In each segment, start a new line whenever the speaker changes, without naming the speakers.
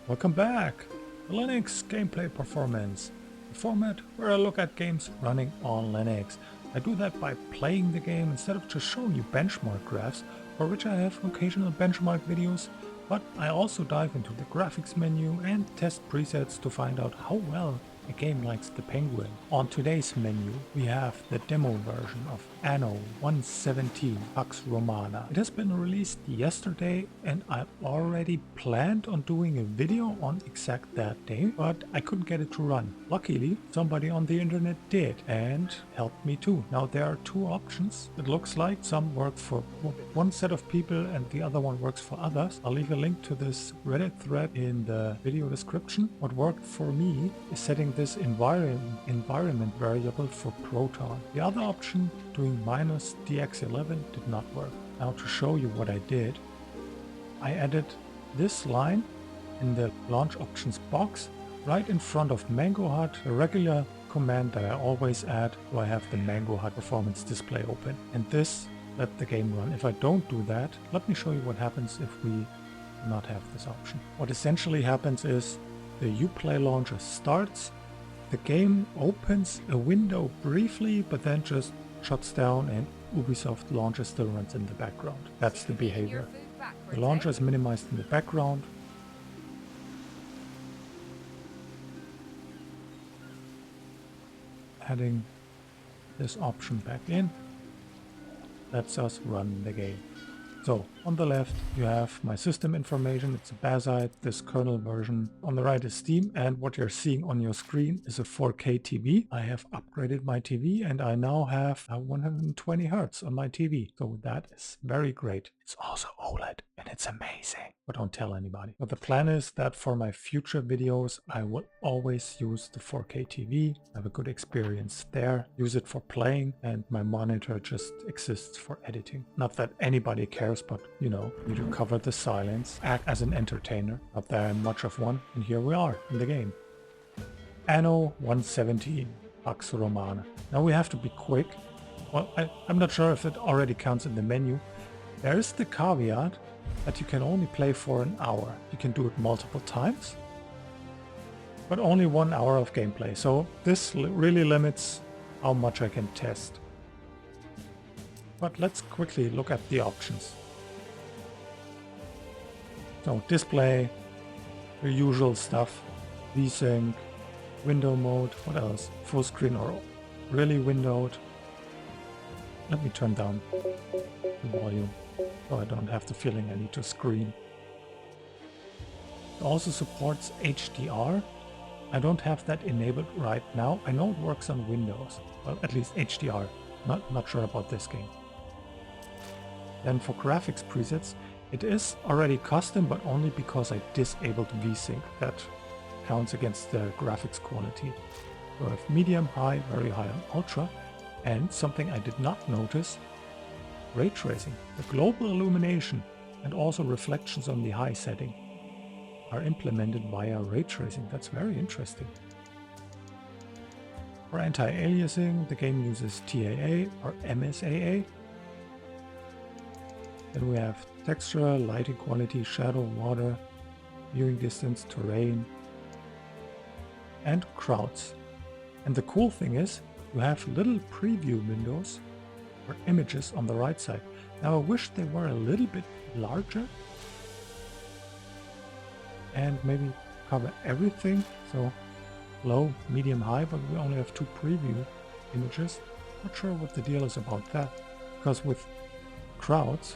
Welcome back! The Linux gameplay performance, the format where I look at games running on Linux. I do that by playing the game instead of just showing you benchmark graphs, for which I have occasional benchmark videos, but I also dive into the graphics menu and test presets to find out how well a game likes the penguin. On today's menu we have the demo version of Anno 117 Pax Romana. It has been released yesterday and I already planned on doing a video on exact that day, but I couldn't get it to run. Luckily somebody on the internet did and helped me too. Now there are two options. It looks like some work for one set of people and the other one works for others. I'll leave a link to this Reddit thread in the video description. What worked for me is setting this environment variable for Proton. The other option, doing -dx11, did not work. Now to show you what I did, I added this line in the launch options box right in front of Mangohud, a regular command that I always add so I have the Mangohud performance display open. And this let the game run. If I don't do that, let me show you what happens if we do not have this option. What essentially happens is the Uplay launcher starts, the game opens a window briefly, but then just shuts down and Ubisoft launcher still runs in the background. That's the behavior. The launcher is minimized in the background. Adding this option back in lets us run the game. So on the left you have my system information, it's a Bazzite, this kernel version. On the right is Steam, and what you're seeing on your screen is a 4K TV. I have upgraded my TV and I now have 120 Hz on my TV. So that is very great. It's also OLED and it's amazing, but don't tell anybody. But the plan is that for my future videos I will always use the 4K TV, have a good experience there, use it for playing, and my monitor just exists for editing. Not that anybody cares, but you know, you do cover the silence, act as an entertainer. Not that I'm much of one, and here we are in the game. Anno 117 Pax Romana. Now we have to be quick. Well, I'm not sure if it already counts in the menu. There is the caveat that you can only play for an hour. You can do it multiple times, but only 1 hour of gameplay. So this really limits how much I can test. But let's quickly look at the options. So display, the usual stuff, VSync, window mode, what else? Full screen or really windowed. Let me turn down the volume so I don't have the feeling I need to scream. It also supports HDR. I don't have that enabled right now. I know it works on Windows, well, at least HDR. Not sure about this game. Then for graphics presets, it is already custom, but only because I disabled VSync. That counts against the graphics quality. So I have medium, high, very high, and ultra. And something I did not notice, ray tracing. The global illumination and also reflections on the high setting are implemented via ray tracing. That's very interesting. For anti-aliasing, the game uses TAA or MSAA. Then we have texture, lighting quality, shadow, water, viewing distance, terrain, and crowds. And the cool thing is, you have little preview windows or images on the right side. Now I wish they were a little bit larger and maybe cover everything. So low, medium, high, but we only have 2 preview images. Not sure what the deal is about that, because with crowds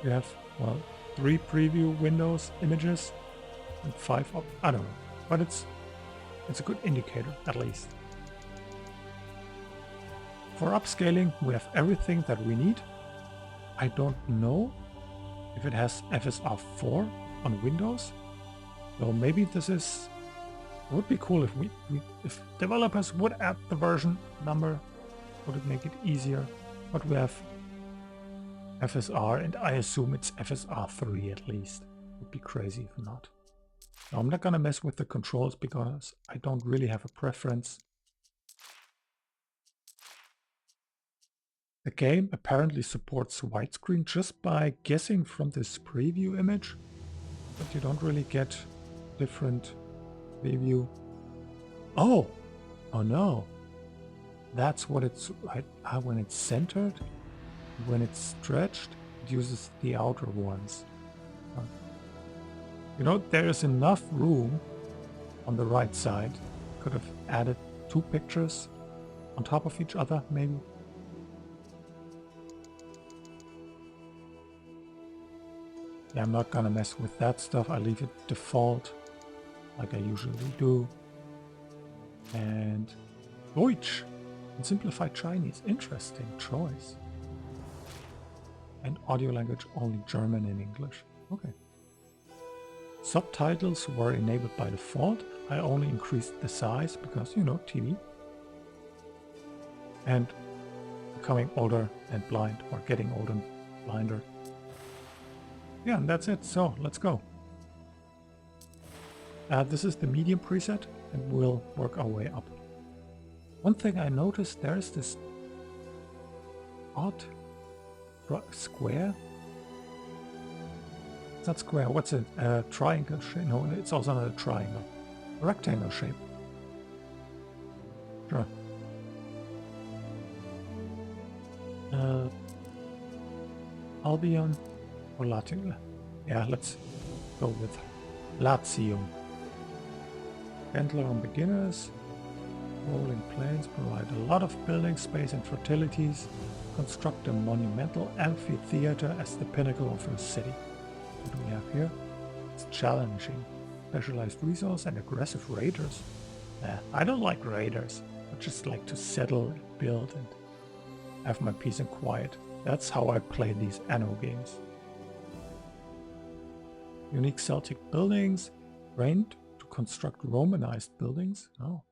you have, well, 3 preview windows images and 5 up. I don't know, but it's a good indicator at least. For upscaling, we have everything that we need. I don't know if it has FSR 4 on Windows. So maybe this is... It would be cool if developers would add the version number. Would it make it easier? But we have FSR, and I assume it's FSR 3 at least. It would be crazy if not. Now, I'm not gonna mess with the controls because I don't really have a preference. The game apparently supports widescreen just by guessing from this preview image, but you don't really get different preview. Oh! Oh no! That's what it's right. When it's centered, when it's stretched, it uses the outer ones. You know, there is enough room on the right side. Could have added 2 pictures on top of each other, maybe. Yeah, I'm not gonna mess with that stuff. I leave it default, like I usually do. And Deutsch and simplified Chinese. Interesting choice. And audio language only German and English. Okay. Subtitles were enabled by default. I only increased the size because, you know, TV. And becoming older and blind, or getting older and blinder. Yeah, and that's it. So let's go. This is the medium preset, and we'll work our way up. One thing I noticed, there is this odd square. It's not square. What's it? Triangle shape? No, it's also not a triangle. A rectangle shape. Sure. Albion or Latium? Yeah, let's go with Latium. Gentler on beginners. Rolling plains provide a lot of building space and fertilities. Construct a monumental amphitheater as the pinnacle of your city. What do we have here? It's challenging. Specialized resource and aggressive raiders. I don't like raiders. I just like to settle and build and have my peace and quiet. That's how I play these Anno games. Unique Celtic buildings. Trained to construct Romanized buildings. Oh.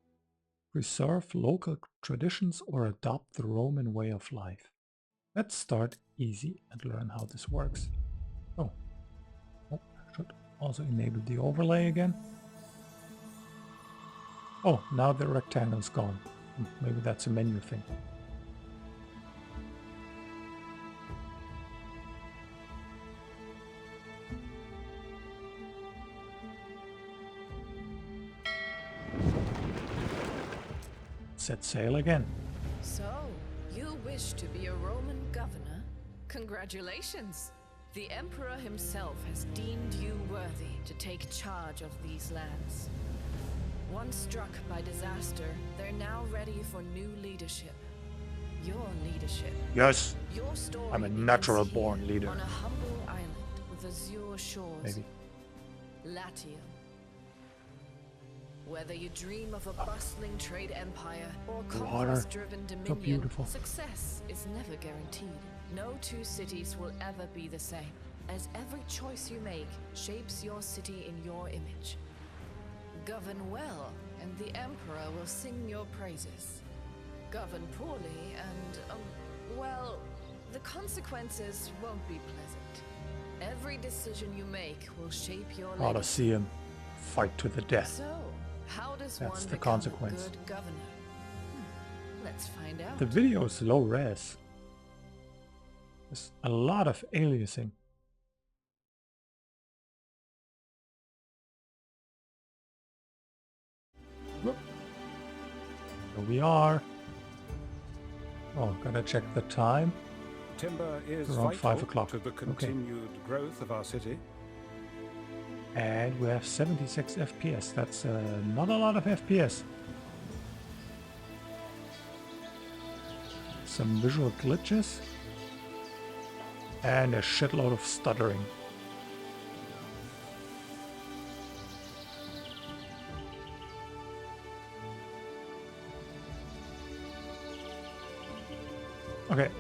Preserve local traditions or adopt the Roman way of life. Let's start easy and learn how this works. Oh, I should also enable the overlay again. Oh, now the rectangle is gone. Maybe that's a menu thing. Set sail again.
So, you wish to be a Roman governor? Congratulations! The Emperor himself has deemed you worthy to take charge of these lands. Once struck by disaster, they're now ready for new leadership. Your leadership.
Yes,
Your story
I'm a natural
begins
born
here
leader.
on a humble island with azure shores.
Maybe.
Latium. Whether you dream of a bustling trade empire or conquest-driven dominion, success is never guaranteed. No 2 cities will ever be the same, as every choice you make shapes your city in your image. Govern well, and the Emperor will sing your praises. Govern poorly, and, well, the consequences won't be pleasant. Every decision you make will shape your legacy.
Rather see him fight to the death.
So, how does
That's
one
the
become
consequence.
a good governor? Let's find out.
The video is low res. There's a lot of aliasing. Whoop. Here we are. Oh, gotta check the time.
Timber is
around 5
vital
o'clock.
to the continued growth of our city.
And we have 76 FPS. That's not a lot of FPS. Some visual glitches. And a shitload of stuttering. Okay,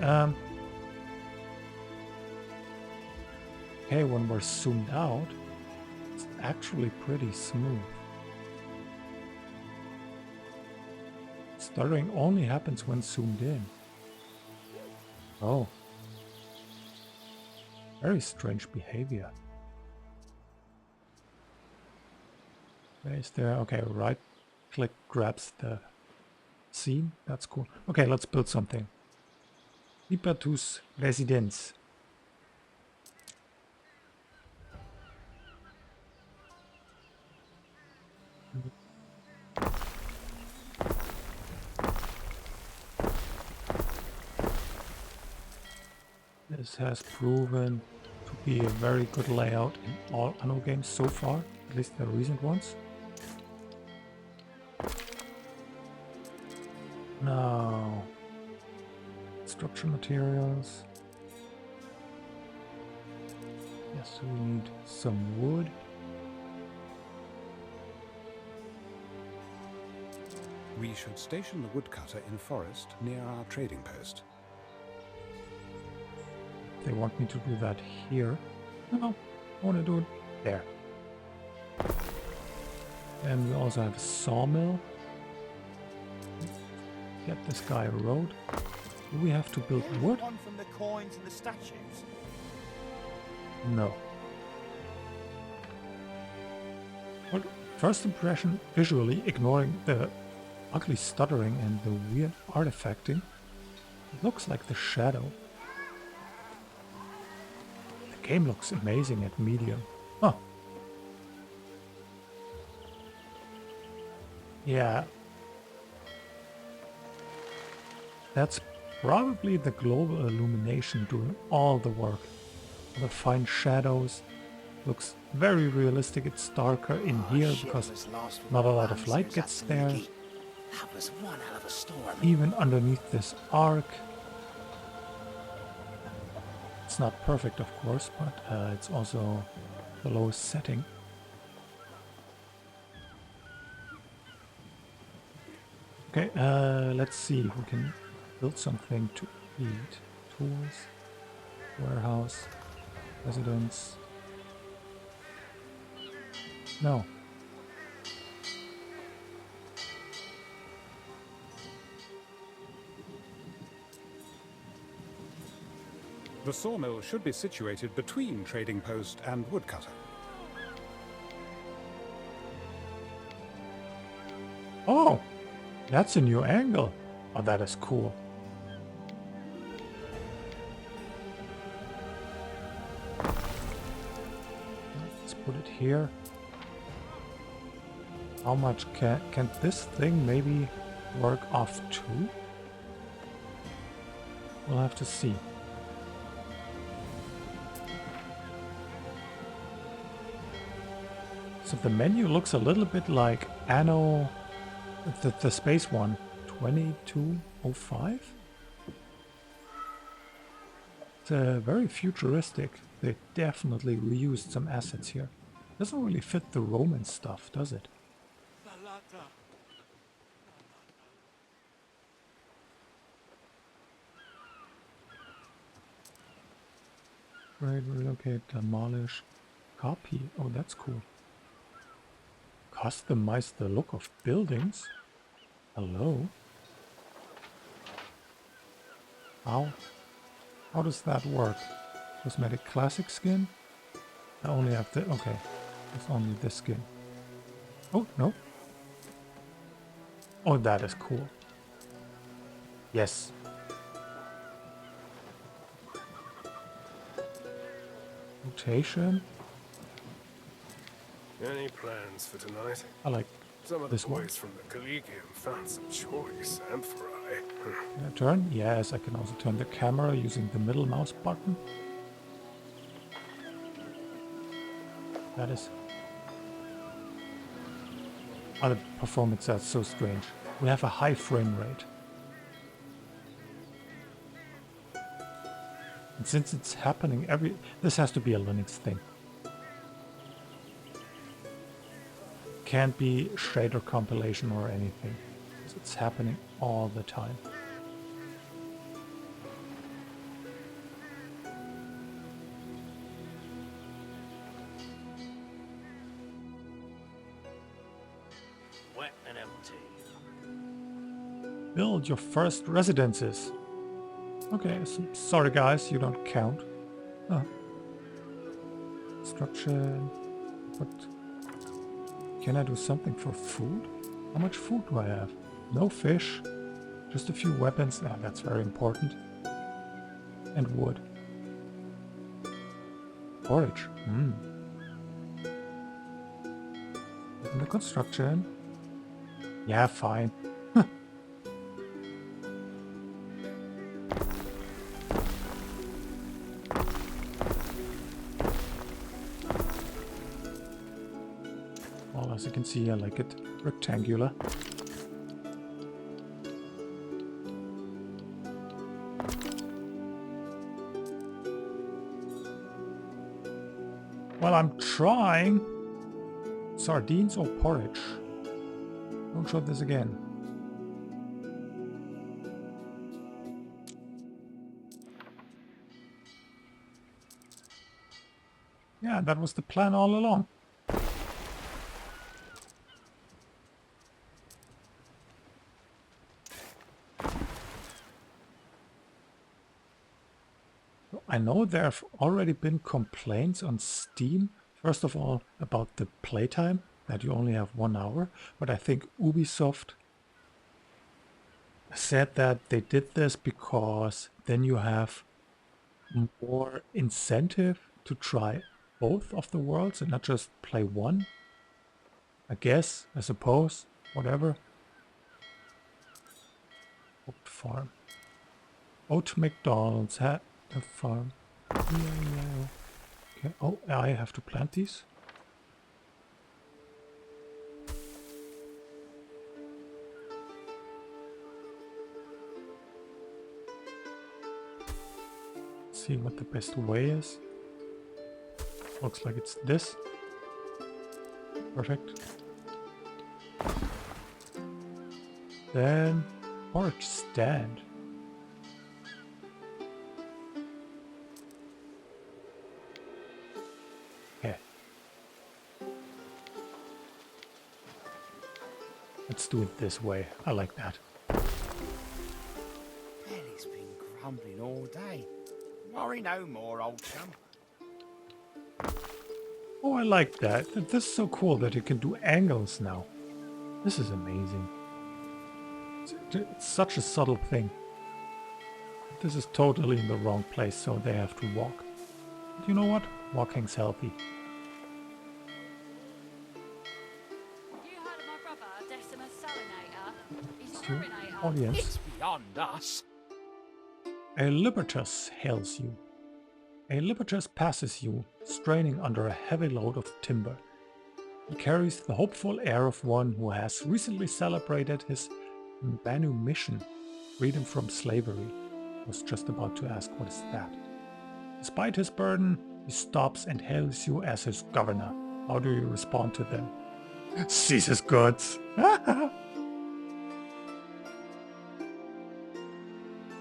okay, when we're zoomed out, it's actually pretty smooth. Stuttering only happens when zoomed in. Oh. Very strange behavior. Is there? Okay, right click grabs the scene. That's cool. Okay, let's build something. Hypertus Residence. This has proven to be a very good layout in all Anno games so far, at least the recent ones. Now, structure materials. Yes, we need some wood.
We should station the woodcutter in forest near our trading post.
They want me to do that here. No, I want to do it there. And we also have a sawmill. Get this guy a road. Do we have to build wood?
From the coins and the statues.
No. Well, first impression, visually, ignoring the ugly stuttering and the weird artifacting, it looks like the shadow. The game looks amazing at medium. Huh. Yeah. That's probably the global illumination doing all the work. The fine shadows. Looks very realistic. It's darker in here because not a lot of light gets there.
That was one hell of a storm.
Even underneath this arc. It's not perfect, of course, but it's also the lowest setting. Okay, let's see if we can build something to eat. Tools, warehouse, residence. No.
The sawmill should be situated between trading post and woodcutter.
Oh, that's a new angle. Oh, that is cool. Let's put it here. How much can this thing maybe work off too? We'll have to see. So the menu looks a little bit like Anno, the space one, 2205. It's very futuristic. They definitely reused some assets here. Doesn't really fit the Roman stuff, does it? Right, relocate, demolish, copy. Oh, that's cool. Customize the look of buildings. Hello. How does that work? Cosmetic classic skin? I only have the okay. It's only this skin. Oh no. Oh, that is cool. Yes. Rotation.
Any plans for tonight?
I like
Some of
this
the
one.
boys from the Collegium found some choice amphorae.
Can I turn? Yes, I can also turn the camera using the middle mouse button. That is... Oh, the performance that's so strange. We have a high frame rate. And since it's happening this has to be a Linux thing. Can't be shader compilation or anything. It's happening all the time.
Wet and empty.
Build your first residences. Okay, so, sorry guys, you don't count. Oh. Structure. What? Can I do something for food? How much food do I have? No fish. Just a few weapons. Ah, that's very important. And wood. Porridge. Open the construction. Yeah, fine. As you can see, I like it rectangular. Well, I'm trying. Sardines or porridge? Don't try this again. Yeah, that was the plan all along. I know there have already been complaints on Steam, first of all about the playtime, that you only have 1 hour, but I think Ubisoft said that they did this because then you have more incentive to try both of the worlds and not just play one. I guess, I suppose, whatever. Oat farm. Oat McDonald's had a farm. Yeah. Okay. Oh, I have to plant these. See what the best way is. Looks like it's this. Perfect. Then porridge stand. Okay. Let's do it this way. I like that.
Belly's been grumbling all day. Worry no more, old chum.
Oh, I like that. This is so cool that you can do angles now. This is amazing. It's such a subtle thing. This is totally in the wrong place, so they have to walk. But you know what? Walking's healthy.
You heard of my brother, Decimus Salinator? He's a
So,
urinator.
audience,
It's beyond us.
a Libertus hails you. A Libertus passes you, straining under a heavy load of timber. He carries the hopeful air of one who has recently celebrated his manumission, freedom from slavery. I was just about to ask, what is that? Despite his burden, he stops and hails you as his governor. How do you respond to them? Seize his goods!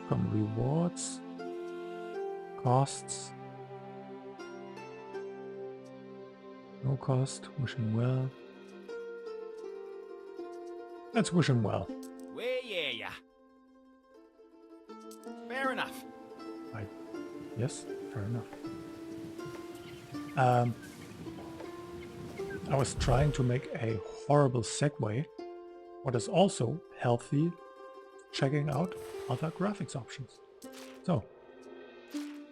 From rewards, costs, no cost, wish him well. Let's wish him well.
Where ya? Fair enough.
Yes, fair enough. I was trying to make a horrible segue. What is also healthy, checking out other graphics options. So,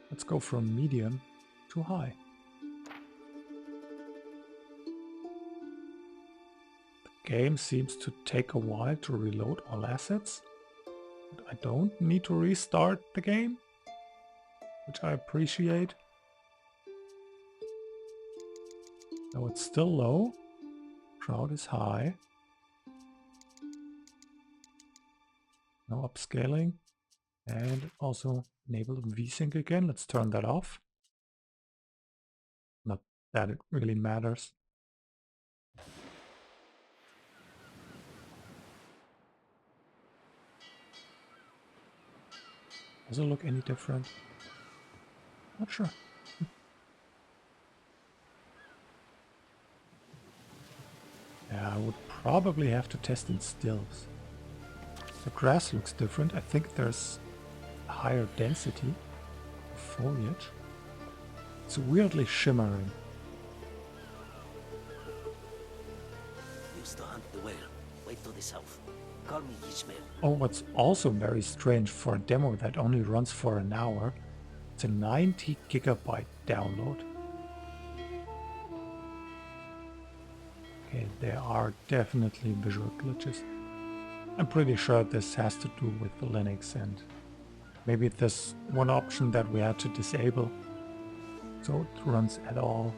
let's go from medium to high. The game seems to take a while to reload all assets, but I don't need to restart the game, which I appreciate. Though it's still low, crowd is high. No upscaling, and also enable VSync again. Let's turn that off. Not that it really matters. Does it look any different? Not sure. Yeah, I would probably have to test in stills. The grass looks different. I think there's a higher density of foliage. It's weirdly shimmering.
Used to hunt the whale. Wait to the south. Call me Ishmael.
Oh, what's also very strange for a demo that only runs for an hour, it's a 90 gigabyte download. Okay, there are definitely visual glitches. I'm pretty sure this has to do with the Linux, and maybe there's one option that we had to disable so it runs at all.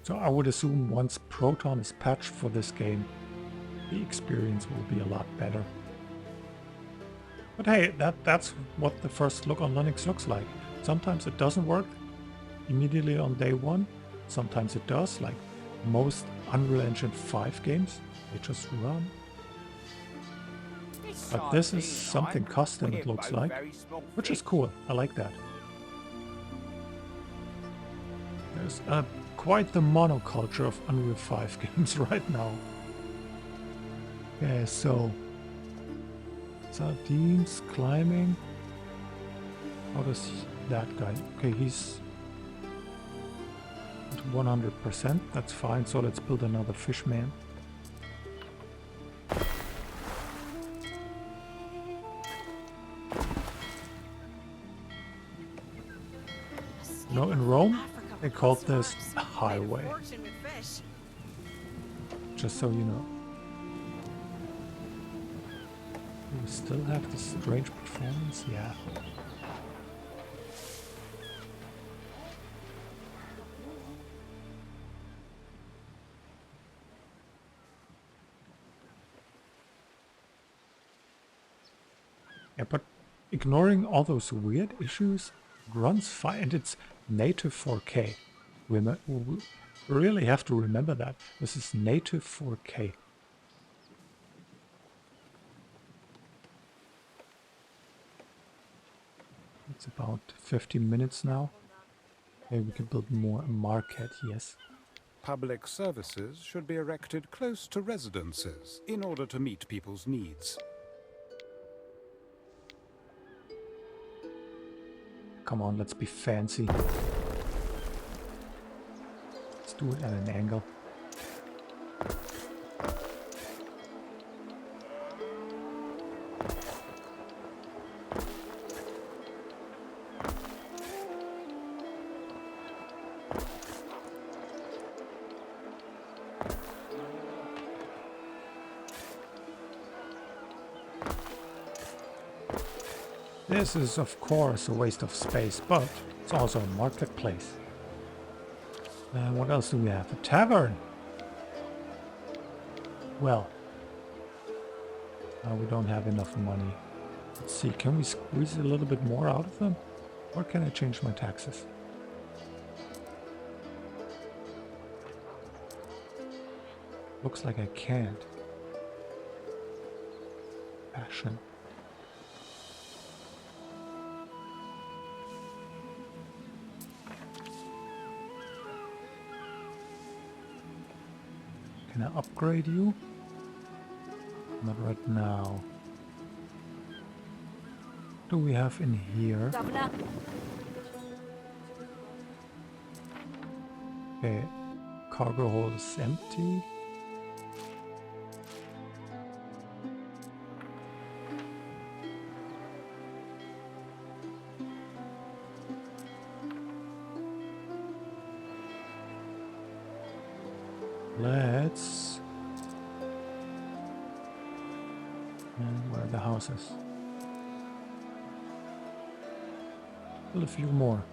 So I would assume once Proton is patched for this game, the experience will be a lot better. But hey, that's what the first look on Linux looks like. Sometimes it doesn't work immediately on day one. Sometimes it does, like most Unreal Engine 5 games, they just run. But this is something custom, it looks like, which is cool. I like that. There's quite the monoculture of Unreal 5 games right now. Okay, so sardines climbing. How does that guy? Okay, he's at 100%. That's fine. So let's build another fishman. You know, in Rome, they called this a highway. Just so you know. We still have this strange performance? Yeah. Yeah, but ignoring all those weird issues, it runs fine, and it's native 4K. We really have to remember that. This is native 4K. It's about 15 minutes now. Maybe we can build more market, yes.
Public services should be erected close to residences in order to meet people's needs.
Come on, let's be fancy. Let's do it at an angle. This is of course a waste of space, but it's also a marketplace. And what else do we have? A tavern! Well, we don't have enough money. Let's see, can we squeeze a little bit more out of them? Or can I change my taxes? Looks like I can't. Passion. Can I upgrade you? Not right now. What do we have in here?
Governor.
Okay, cargo hold is empty. Let's... And where are the houses? Build a few more.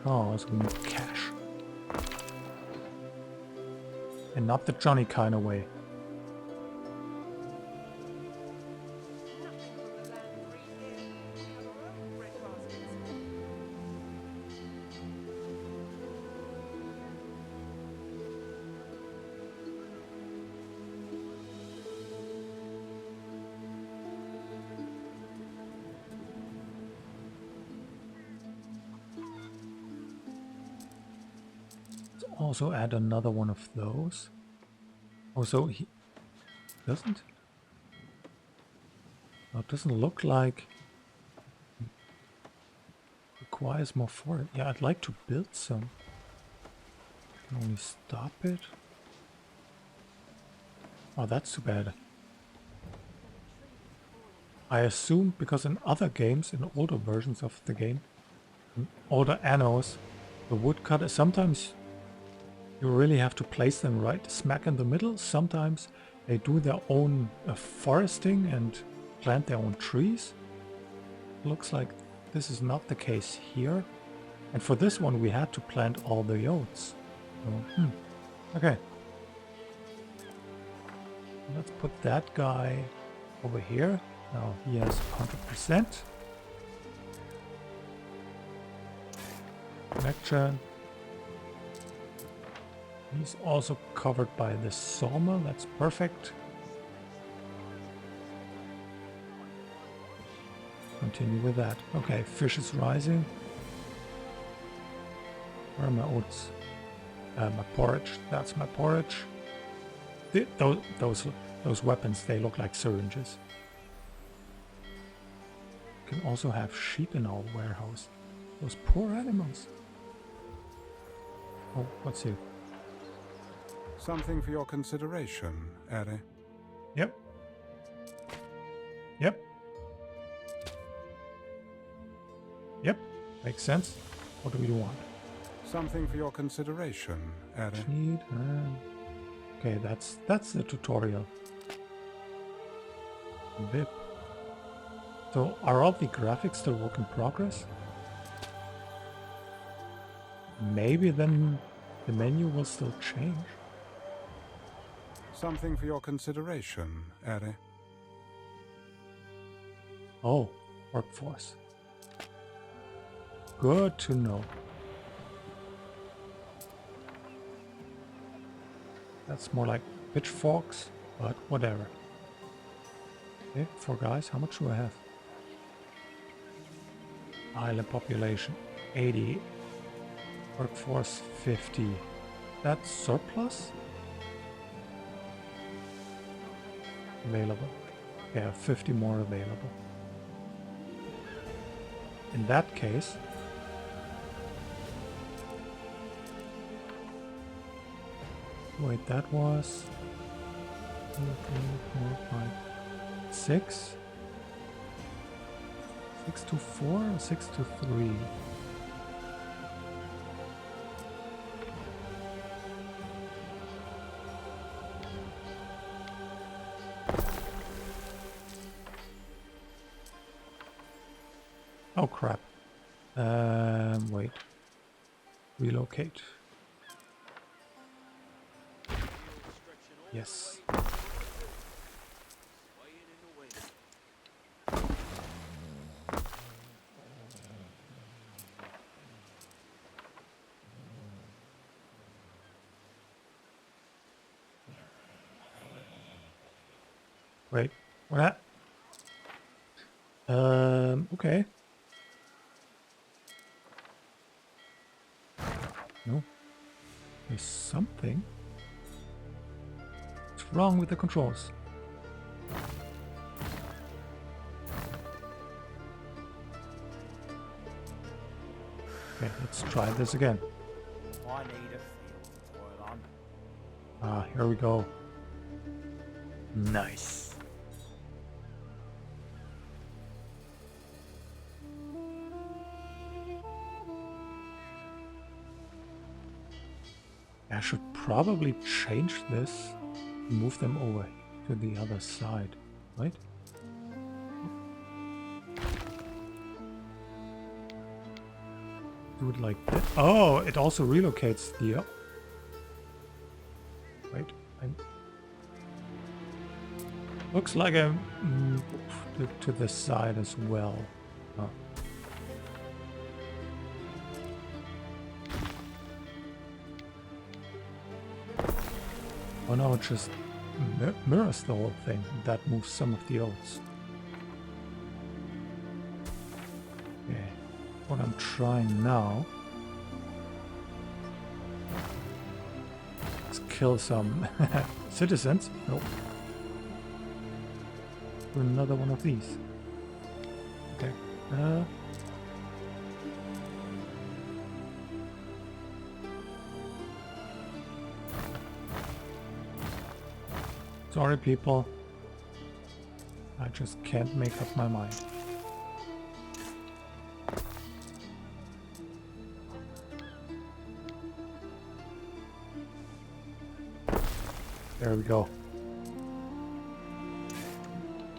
Oh, so we need cash. And not the Johnny kind of way. Also add another one of those. Also, he doesn't. No, it doesn't look like it requires more for it. Yeah, I'd like to build some. Can only stop it. Oh, that's too bad. I assume because in other games, in older versions of the game, in older annos, the woodcutter sometimes. You really have to place them right smack in the middle. Sometimes they do their own foresting and plant their own trees. Looks like this is not the case here. And for this one, we had to plant all the oats. So, okay. Let's put that guy over here. Now he has 100%. Connection. He's also covered by the sawmill. That's perfect. Continue with that. Okay, fish is rising. Where are my oats? My porridge. That's my porridge. Those weapons, they look like syringes. We can also have sheep in our warehouse. Those poor animals. Oh, what's here?
Something for your consideration, Eri.
Yep. Yep. Yep. Makes sense. What do we want?
Something for your consideration, Eri.
Need, okay, that's the tutorial. VIP. So are all the graphics still work in progress? Maybe then the menu will still change.
Something for your consideration, Eri.
Oh, workforce. Good to know. That's more like pitchforks, but whatever. Okay, 4 guys, how much do I have? Island population 80. Workforce 50. That's surplus? Available. Yeah, 50 more available. In that case, wait, that was 2, 3, 4, 5, 6? 6 to 4 or 6 to 3? Oh crap. Wait. Relocate. Yes. Wait, what? Okay. No. There's something. What's wrong with the controls? Okay, let's try this again.
I need a field to toil on.
Ah, here we go. Nice. I should probably change this and move them over to the other side, right? Do it like this. Oh, it also relocates the... Wait, looks like I moved to the side as well. Huh. Oh no, it just mirrors the whole thing. That moves some of the oats. Okay, what I'm trying now is kill some citizens. Nope. Do another one of these. Okay. Sorry, people. I just can't make up my mind. There we go.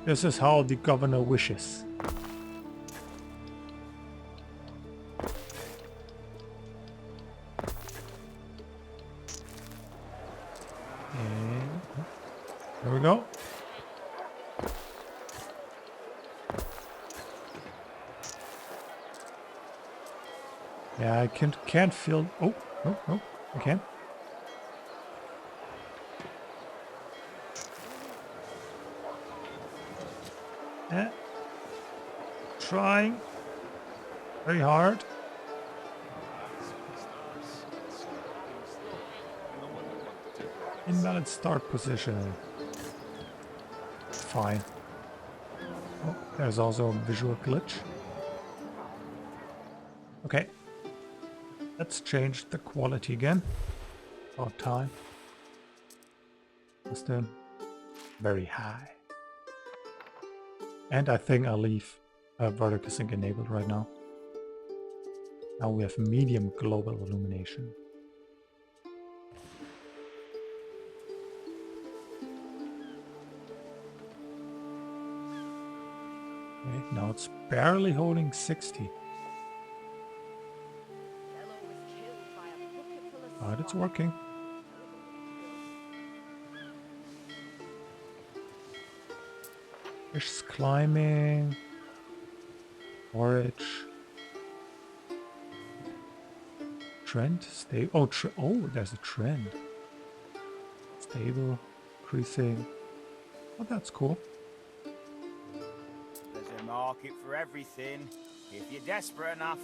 This is how the governor wishes. Yeah, I can't feel... Oh, no, no, I can't. Trying very hard. Invalid start position. Fine. Oh, there's also a visual glitch. Okay. Let's change the quality again. About time. Just very high. And I think I'll leave vertical sync enabled right now. Now we have medium global illumination. Okay, now it's barely holding 60. But it's working. Fish climbing. Forage. Trend. Stay. Oh, there's a trend. Stable. Increasing. Oh, that's cool.
There's a market for everything, if you're desperate enough.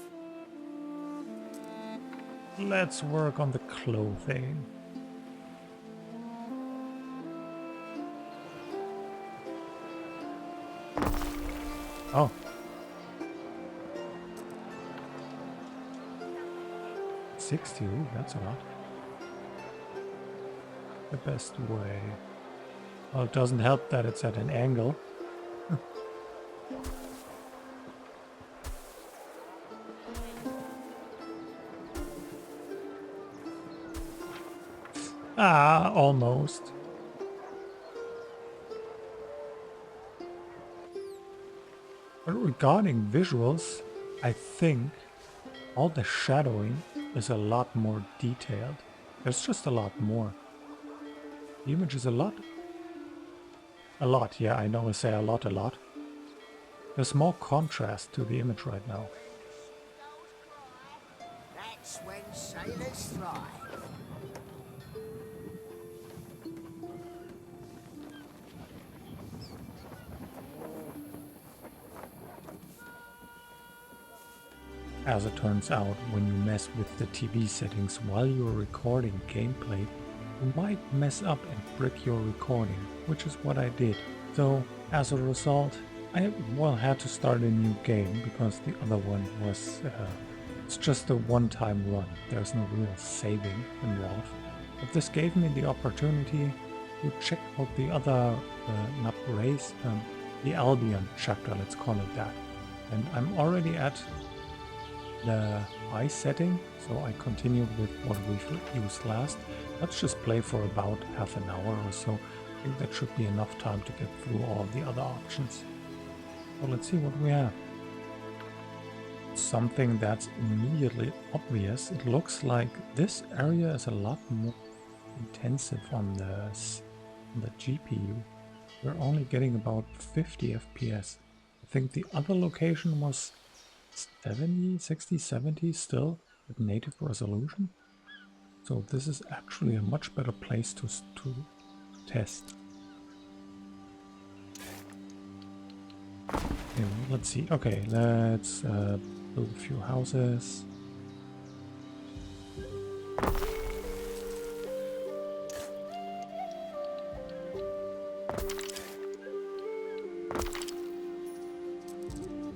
Let's work on the clothing. Oh. $60, ooh, that's a lot. The best way. Well, it doesn't help that it's at an angle. Ah, almost. But regarding visuals, I think all the shadowing is a lot more detailed. There's just a lot more. The image is a lot, yeah, I know I say a lot. There's more contrast to the image right now.
That's when sailors thrive.
As it turns out, when you mess with the TV settings while you're recording gameplay, you might mess up and brick your recording, which is what I did. So, as a result, I had to start a new game because the other one was, it's just a one-time run. There's no real saving involved. But this gave me the opportunity to check out the other, not race, the Albion chapter, let's call it that. And I'm already at the high setting, so I continued with what we've used last. Let's just play for about half an hour or so. I think that should be enough time to get through all the other options. So let's see what we have. Something that's immediately obvious. It looks like this area is a lot more intensive on the GPU. We're only getting about 50 FPS. I think the other location was 70, 60, 70 still at native resolution. So this is actually a much better place to test. Anyway, let's see. Okay, let's build a few houses.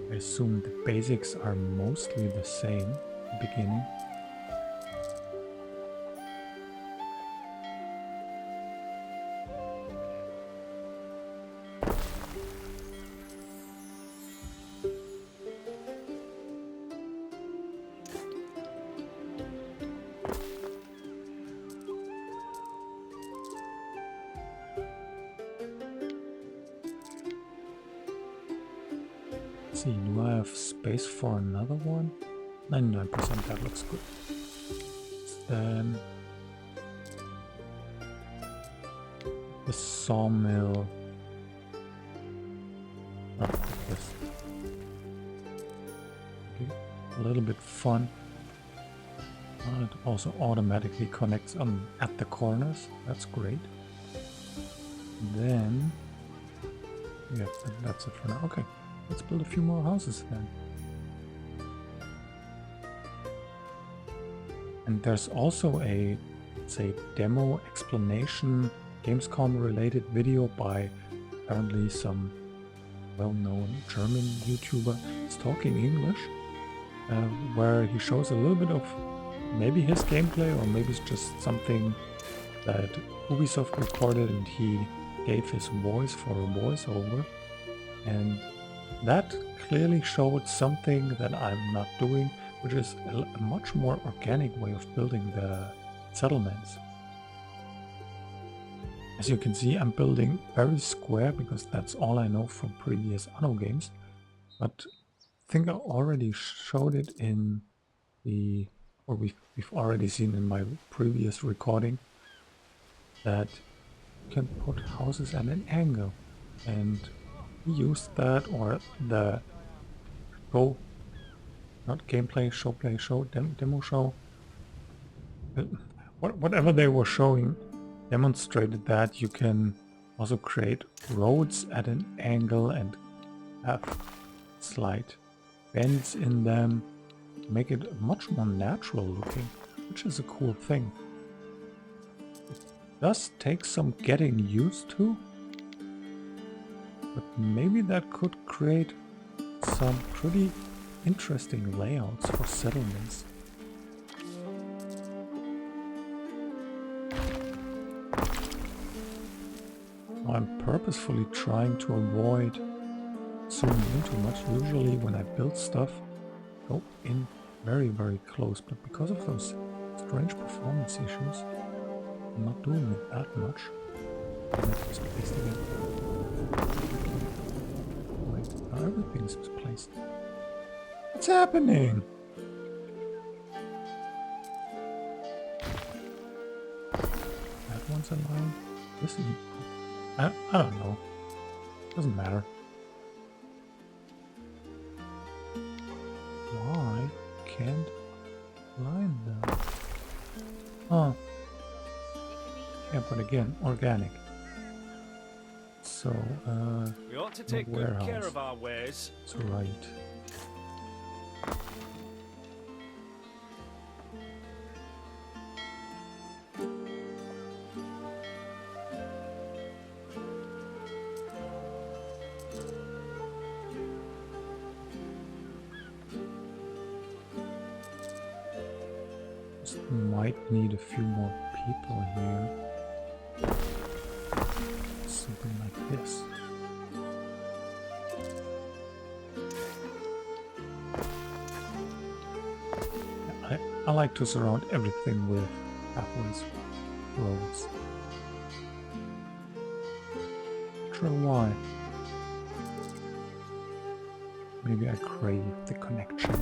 I assume the basics are mostly the same at the beginning. See, do I have space for another one? 99%, that looks good. Then the sawmill. Oh, this. Okay. A little bit fun. It also automatically connects on at the corners. That's great. Then, yeah, that's it for now. Okay, let's build a few more houses then. And there's also a, say, demo explanation Gamescom related video by apparently some well-known German YouTuber. He's talking English, where he shows a little bit of maybe his gameplay, or maybe it's just something that Ubisoft recorded and he gave his voice for a voiceover. And that clearly showed something that I'm not doing, which is a much more organic way of building the settlements. As you can see, I'm building very square because that's all I know from previous Anno games. But I think I already showed it in the, or we've already seen in my previous recording, that you can put houses at an angle. And we used that, or the show, not gameplay, demo show, whatever they were showing demonstrated that you can also create roads at an angle and have slight bends in them, make it much more natural looking, which is a cool thing. It does take some getting used to, but maybe that could create some pretty interesting layouts for settlements. I'm purposefully trying to avoid zooming in too much. Usually when I build stuff, go in very, very close, but because of those strange performance issues, I'm not doing it that much. It's placed again. Wait, now everything's misplaced. What's happening? That one's aligned. This isn't. I don't know. Doesn't matter. Why can't line them? Oh. Yeah, but again, organic. So,
we ought to take good care of our wares.
That's right. Might need a few more people here. Something like this. I like to surround everything with pathways, roads. Not sure why. Maybe I crave the connection.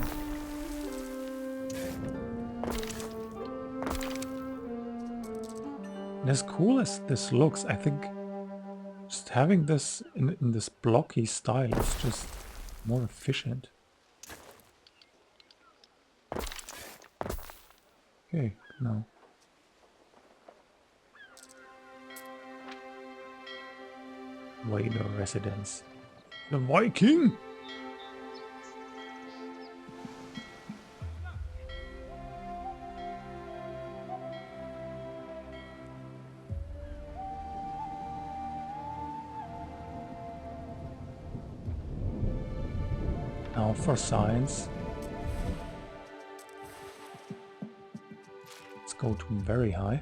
And as cool as this looks, I think just having this in this blocky style is just more efficient. Okay, now. Raider residence. The Viking! Now for science. Let's go to very high.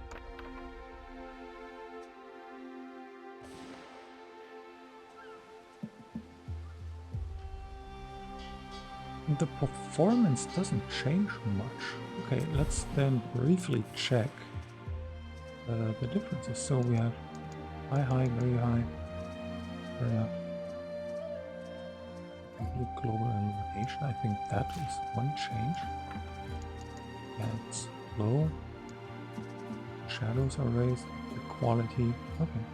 The performance doesn't change much. Okay, let's then briefly check the differences. So we have high, very high, very high. Global illumination, I think that is one change. It's low. Shadows are raised. The quality. Okay.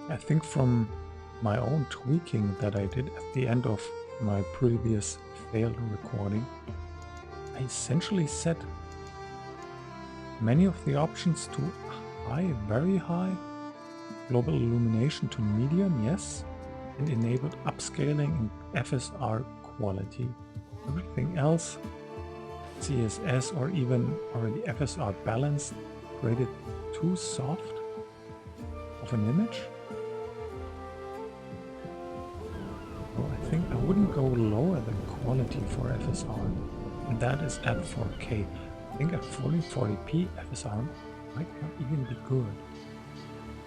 I think from my own tweaking that I did at the end of my previous failed recording, I essentially set many of the options to high, very high, global illumination to medium, yes, and enabled upscaling and FSR quality. Everything else, CSS or even already FSR balanced, rated too soft of an image. Well, I think I wouldn't go lower than quality for FSR, and that is at 4K. I think at 4040p FSR might not even be good.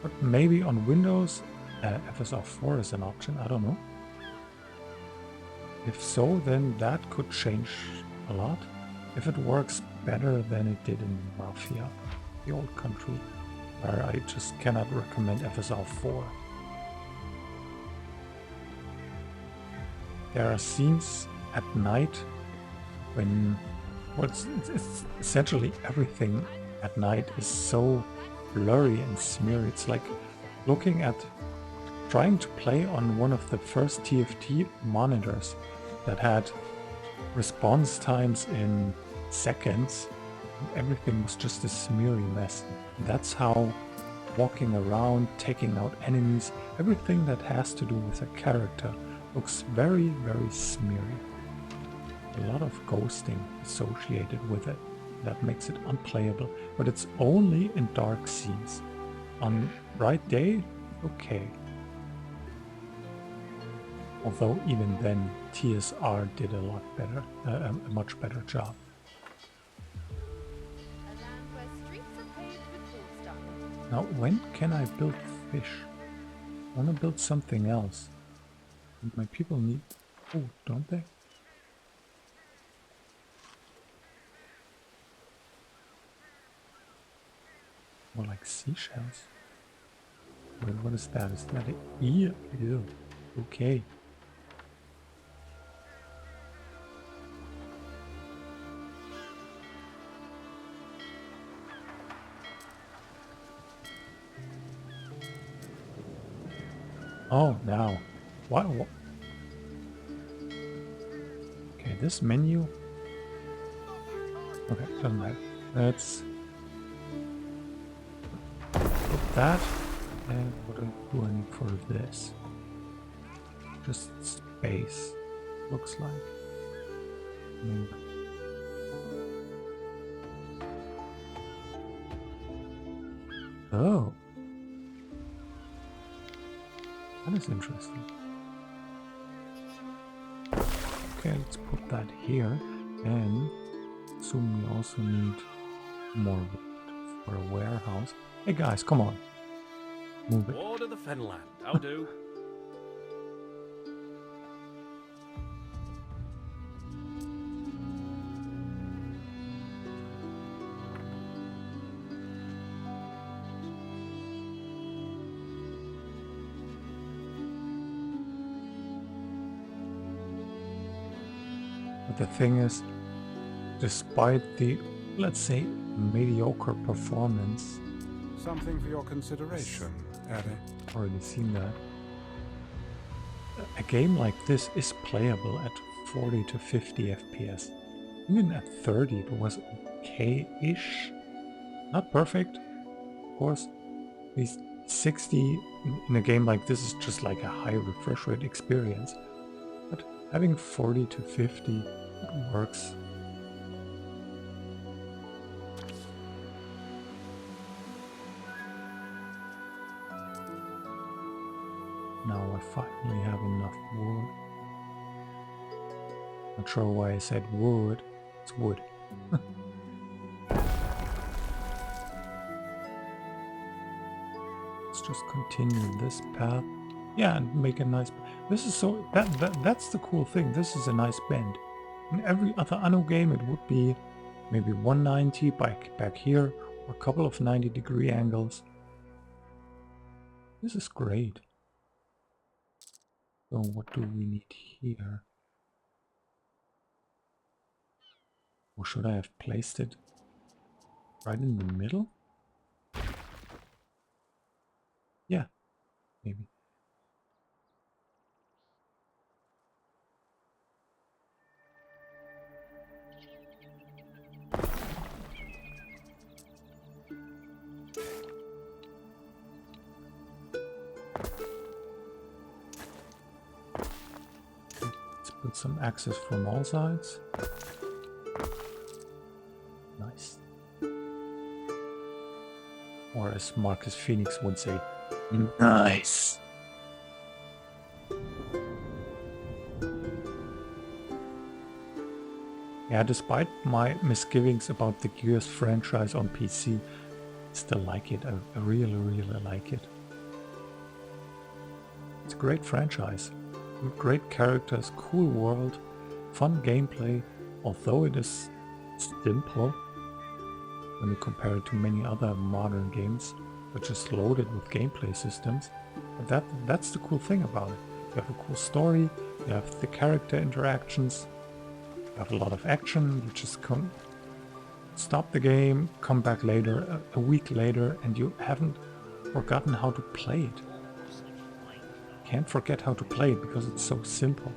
But maybe on Windows, FSR 4 is an option, I don't know. If so, then that could change a lot. If it works better than it did in Mafia, the old country, where I just cannot recommend FSR 4. There are scenes at night when, well, it's essentially everything at night is so blurry and smeary. It's like looking at, trying to play on one of the first TFT monitors that had response times in seconds. Everything was just a smeary mess. That's how walking around, taking out enemies, everything that has to do with a character looks very, very smeary. A lot of ghosting associated with it. That makes it unplayable, but it's only in dark scenes. On bright day, okay. Although even then, TSR did a lot better, a much better job. Now, when can I build fish? I want to build something else. My people need food, don't they? More like seashells. Wait, what is that? Is that an eel? Ew. Okay. Oh, now. What? Okay, this menu. Okay, doesn't matter. Let's put that. And what do I need for this? Just space. Looks like. Oh. That is interesting. Okay, let's put that here, and assume we also need more wood for a warehouse. Hey guys, come on. Move it.
Order the Fenland, I'll do.
But the thing is, despite the, let's say, mediocre performance,
something for your consideration, Eddie.
Already seen that. A game like this is playable at 40 to 50 FPS. Even at 30 it was okay-ish. Not perfect, of course. At least 60 in a game like this is just like a high refresh rate experience. But having 40 to 50 works. Now I finally have enough wood. Not sure why I said wood. It's wood. Let's just continue this path. Yeah, and make a nice... This is so... That's the cool thing. This is a nice bend. In every other Anno game it would be maybe 190 back here, or a couple of 90-degree angles. This is great. So what do we need here? Or should I have placed it right in the middle? Yeah, maybe. Let's put some access from all sides. Nice. Or as Marcus Phoenix would say, nice. Yeah, despite my misgivings about the Gears franchise on PC, I still like it. I really, really like it. It's a great franchise. Great characters, cool world, fun gameplay, although it is simple when you compare it to many other modern games, which is loaded with gameplay systems. But that's the cool thing about it. You have a cool story, you have the character interactions, you have a lot of action. You just stop the game, come back later, a week later, and you haven't forgotten how to play it. Can't forget how to play it because it's so simple.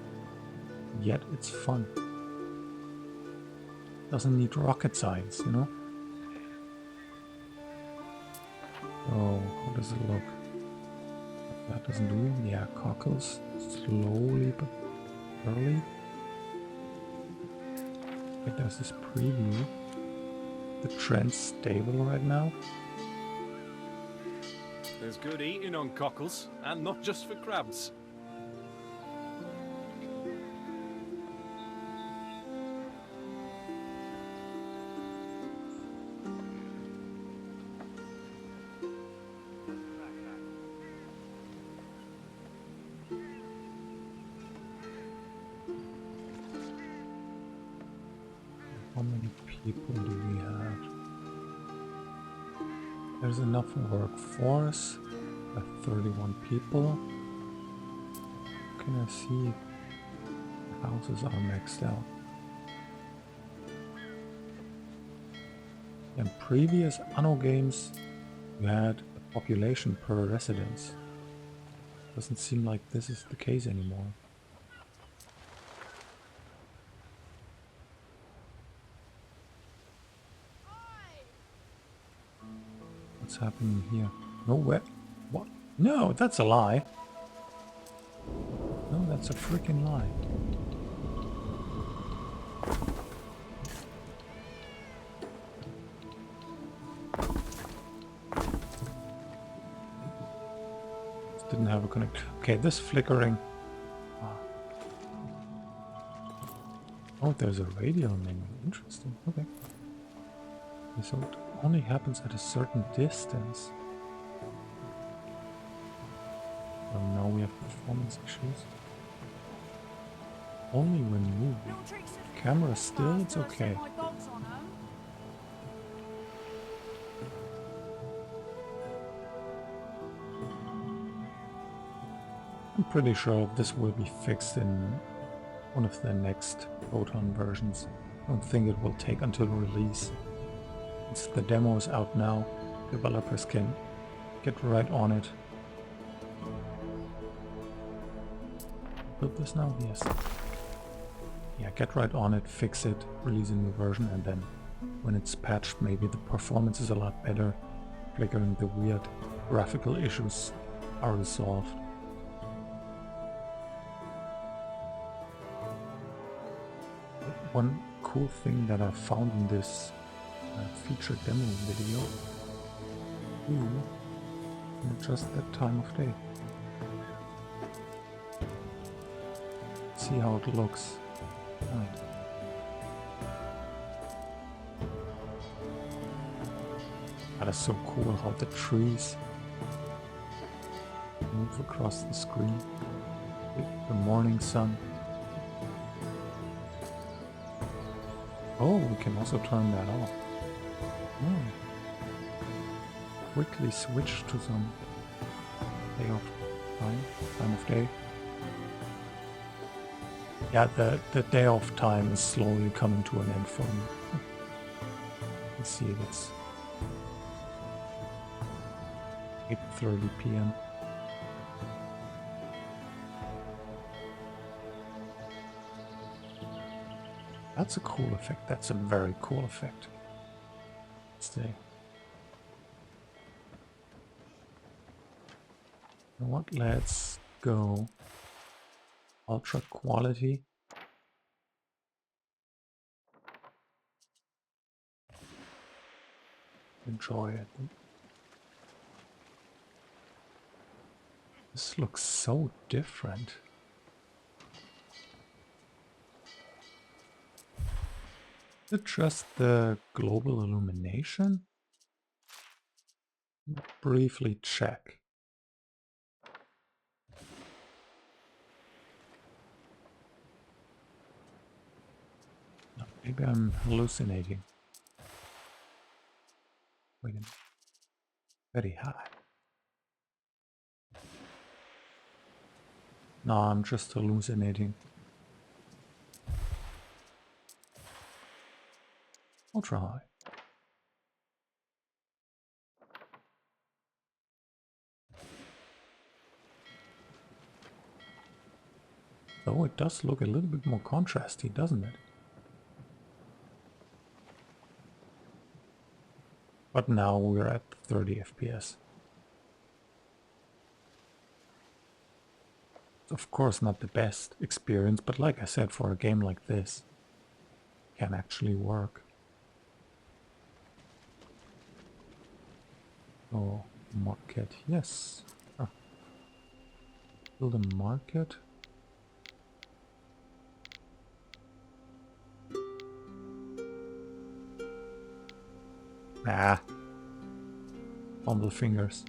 Yet it's fun. Doesn't need rocket science, you know? So, how does it look? That doesn't do. Yeah, cockles. Slowly but surely. Okay, there's this preview. The trend's stable right now.
There's good eating on cockles, and not just for crabs.
How many people do we have? There's enough workforce. 31 people. Can I see the houses are maxed out? In previous Anno games, you had a population per residence. Doesn't seem like this is the case anymore. What's happening here? Nowhere. What? No, that's a lie. No, that's a freaking lie. Didn't have a connect. Okay, this flickering. Oh, there's a radio menu. Interesting. Okay. So it only happens at a certain distance. Oh, now we have performance issues. Only when moving. Camera still, it's okay. I'm pretty sure this will be fixed in one of the next Proton versions. I don't think it will take until release. Since the demo is out now, developers can get right on it. Build this now? Yes. Yeah, get right on it, fix it, release a new version, and then when it's patched, maybe the performance is a lot better. Flickering, the weird graphical issues are resolved. One cool thing that I found in this feature demo video, adjust the time of day. See how it looks. Right. That is so cool how the trees move across the screen. The morning sun. Oh, we can also turn that off. Quickly switch to some day off time of day. Yeah, the day off time is slowly coming to an end for me. Let's see, it's 8:30 p.m. That's a cool effect. That's a very cool effect. Stay. You know what? Let's go ultra quality. Enjoy it. This looks so different. Is it just the global illumination? Briefly check. No, maybe I'm hallucinating. Wait a minute. Very high. No, I'm just hallucinating. Ultra high. Though it does look a little bit more contrasty, doesn't it? But now we're at 30 FPS. Of course not the best experience, but like I said, for a game like this, can actually work. Oh, market, yes. Oh. Build a market. Ah. Fumble fingers.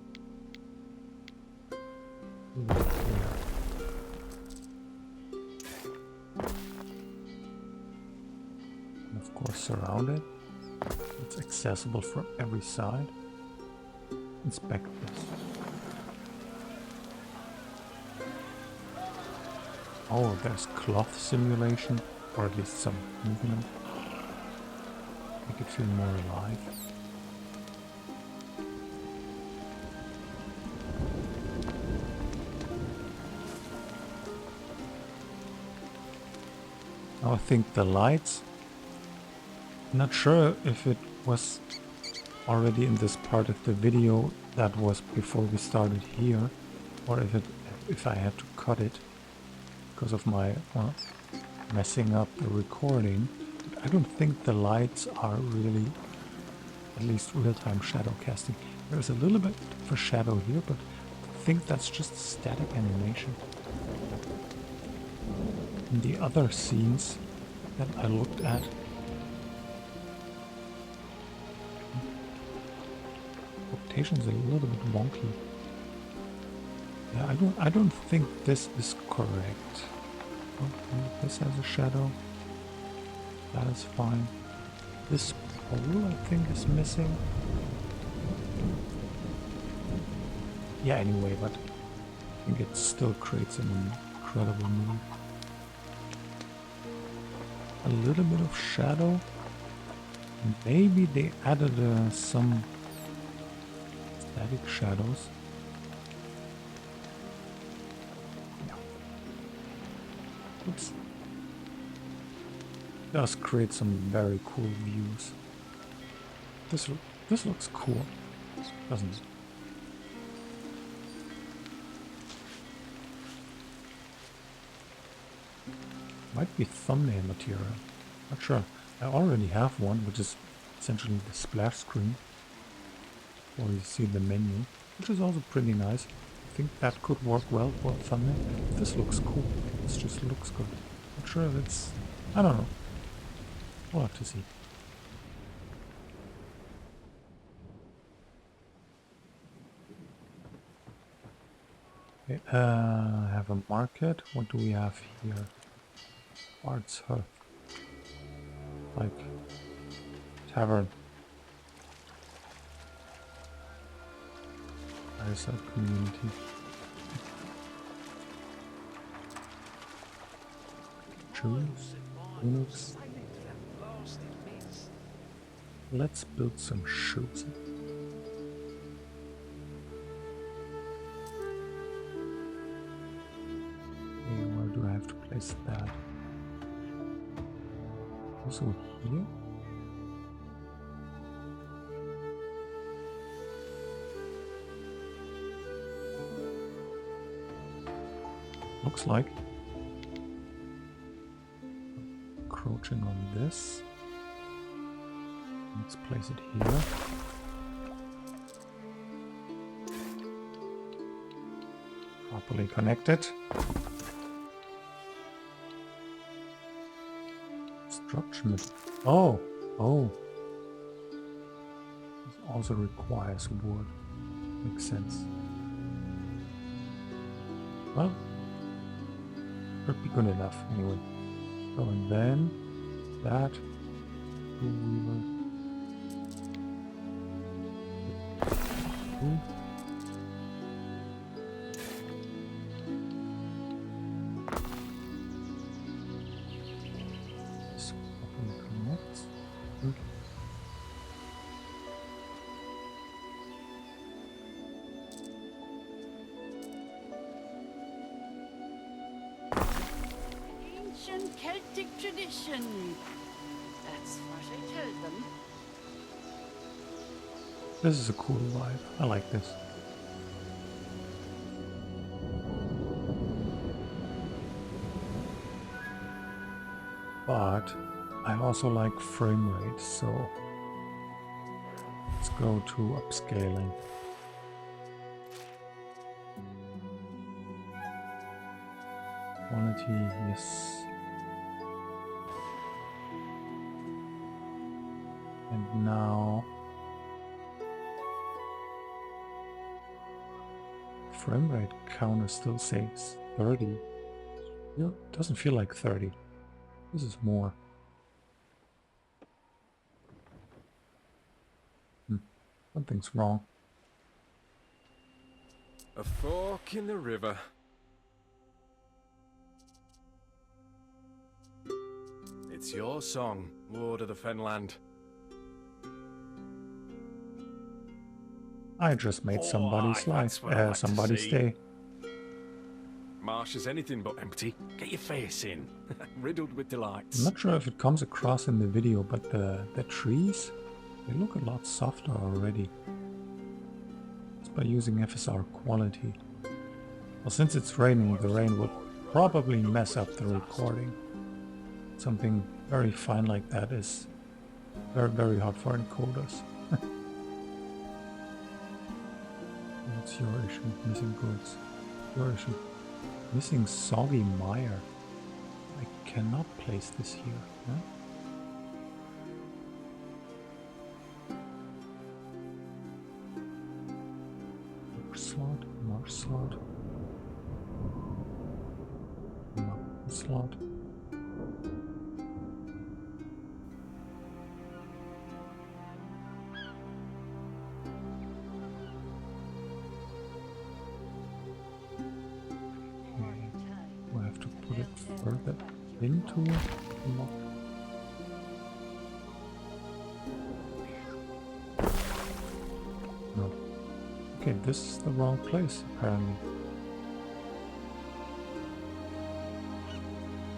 And of course surrounded. It's accessible from every side. Inspect this. Oh, there's cloth simulation, or at least some movement. Make it feel more alive. Now I think the lights, I'm not sure if it was already in this part of the video that was before we started here, or if I had to cut it because of my messing up the recording. But I don't think the lights are really, at least real-time shadow casting. There's a little bit of a shadow here, but I think that's just static animation. In the other scenes that I looked at, rotation's a little bit wonky. Yeah, I don't think this is correct. Oh, this has a shadow. That is fine. This pole I think is missing. Yeah, anyway, but I think it still creates an incredible mood. A little bit of shadow. Maybe they added some static shadows. Yeah. Oops. Does create some very cool views. This looks cool, doesn't it? Might be thumbnail material. Not sure. I already have one, which is essentially the splash screen, where you see the menu, which is also pretty nice. I think that could work well for a thumbnail. This looks cool. This just looks good. Not sure if it's... I don't know. We'll have to see. Okay, I have a market. What do we have here? Arts Hut. Like tavern. There's a community. Choose Linux. Let's build some shoes. Okay, where do I have to place that? Also here? Looks like. Encroaching on this. Let's place it here. Properly connected. Construction. Oh! This also requires wood. Makes sense. Well, should be good enough anyway. So, and then that we will this properly connects. Good.
Ancient Celtic tradition. That's what I told them.
This is a cool vibe. I like this. But I also like frame rate, so let's go to upscaling. Quality, yes. And now frame rate counter still says 30. It doesn't feel like 30. This is more. Something's wrong.
A fork in the river. It's your song, Lord of the Fenland.
I just made somebody's
that's
life,
what I like to
somebody's
see.
day.
Marsh is anything but empty. Get your face in. Riddled with
I'm
delights.
not sure if it comes across in the video, but the trees, they look a lot softer already. It's by using FSR quality. Well, since it's raining, the rain would probably mess up the recording. Something very fine like that is very, very hard for encoders. What's your issue? Missing goods. Your issue. Missing soggy mire. I cannot place this here. Huh? More slot. Slot. We have to put it further into it. No. Okay, this is the wrong place apparently.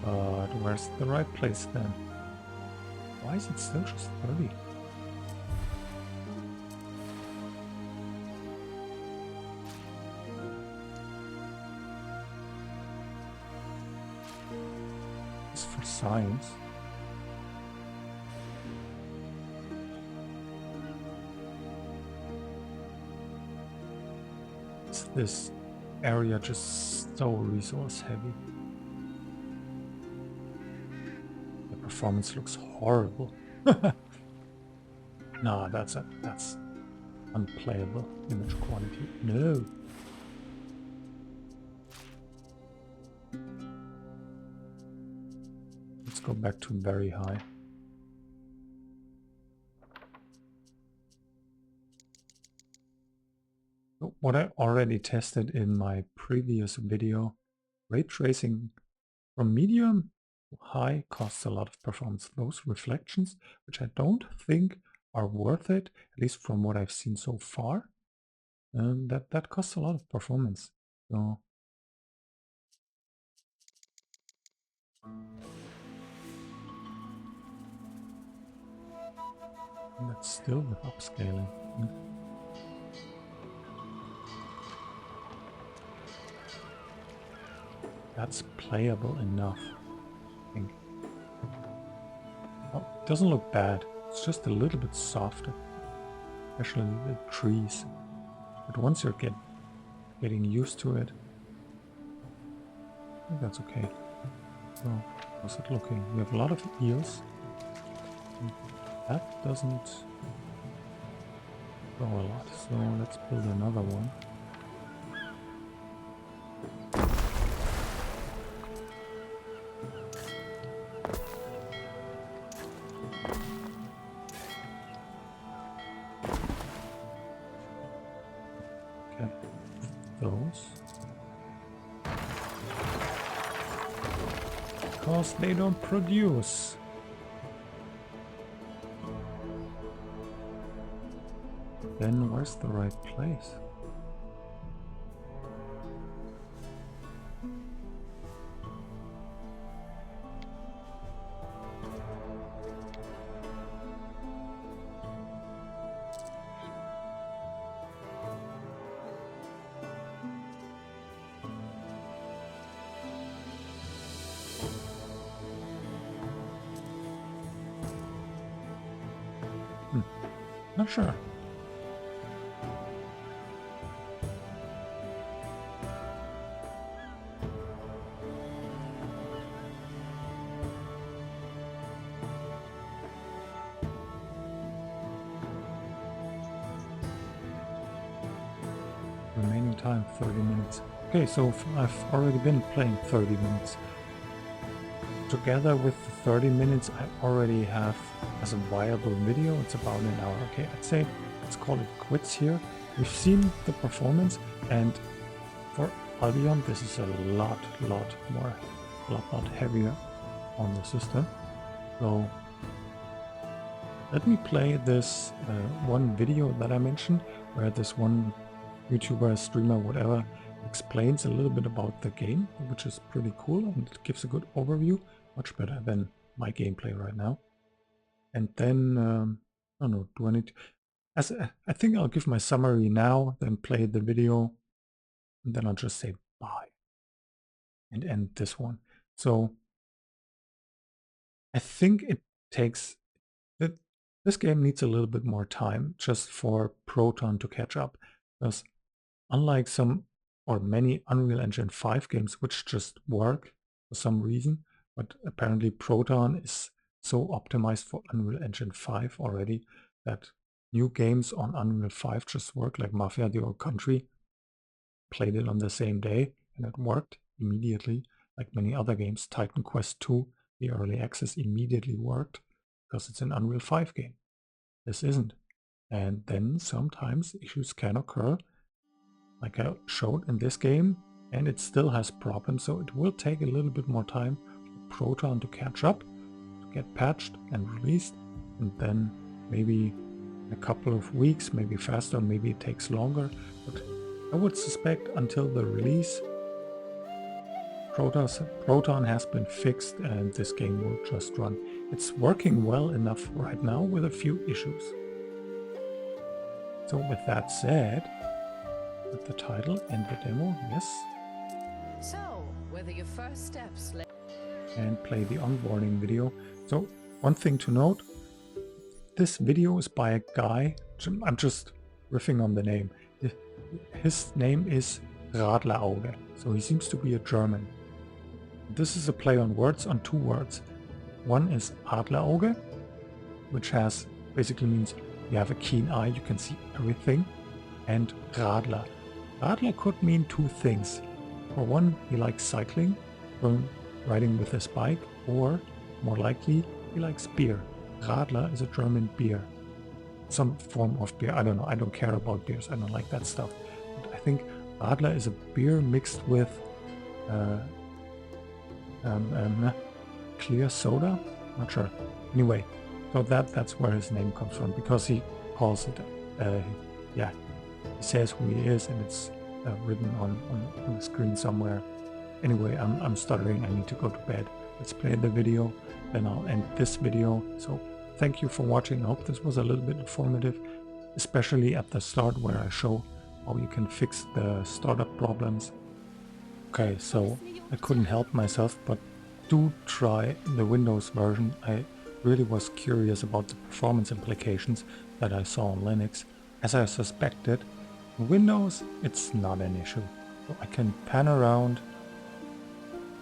But where's the right place then? Why is it still just 30? It's for science. Is this area just so resource heavy? Performance looks horrible. Nah, that's unplayable image quality. No. Let's go back to very high. So what I already tested in my previous video, ray tracing from medium high costs a lot of performance. Those reflections, which I don't think are worth it, at least from what I've seen so far, that costs a lot of performance. So that's still with upscaling. that's playable enough, I think. Well, it doesn't look bad. It's just a little bit softer, especially the trees. But once you're getting used to it, I think that's okay. So, how's it looking? We have a lot of eels. That doesn't grow a lot, so let's build another one. Okay, those. Because they don't produce. Then where's the right place? Not sure. Remaining time 30 minutes. Okay, so I've already been playing 30 minutes. Together with the 30 minutes I already have as a viable video, it's about an hour. Okay, I'd say let's call it quits here. We've seen the performance, and for Albion this is a lot heavier on the system. So let me play this one video that I mentioned, where this one YouTuber, streamer, whatever, explains a little bit about the game, which is pretty cool, and it gives a good overview, much better than my gameplay right now. And then, I don't know, do I need... I think I'll give my summary now, then play the video, and then I'll just say bye and end this one. So I think it takes... This game needs a little bit more time just for Proton to catch up, because unlike some or many Unreal Engine 5 games which just work for some reason, but apparently Proton is so optimized for Unreal Engine 5 already that new games on Unreal 5 just work, like Mafia the Old Country. Played it on the same day and it worked immediately, like many other games. Titan Quest 2, the early access, immediately worked because it's an Unreal 5 game. This isn't. And then sometimes issues can occur, like I showed in this game, and it still has problems, so it will take a little bit more time for Proton to catch up, to get patched and released, and then maybe a couple of weeks, maybe faster, maybe it takes longer, but I would suspect until the release Proton has been fixed and this game will just run. It's working well enough right now with a few issues. So with that said, with the title and the demo, yes.
So, whether your first steps
and play the onboarding video. So one thing to note, this video is by a guy, I'm just riffing on the name. His name is Radlerauge, so he seems to be a German. This is a play on words, on two words. One is Adlerauge, which basically means you have a keen eye, you can see everything, and Radler. Radler could mean two things. For one, he likes cycling, riding with his bike, or more likely, he likes beer. Radler is a German beer. Some form of beer, I don't know, I don't care about beers, I don't like that stuff. But I think Radler is a beer mixed with clear soda? Not sure. Anyway, so that's where his name comes from, because he calls it, yeah, he says who he is, and it's written on the screen somewhere. Anyway, I'm stuttering, I need to go to bed. Let's play the video, then I'll end this video. So thank you for watching. I hope this was a little bit informative, especially at the start where I show how you can fix the startup problems. Okay, so I couldn't help myself, but do try the Windows version. I really was curious about the performance implications that I saw on Linux. As I suspected, in Windows it's not an issue. So I can pan around.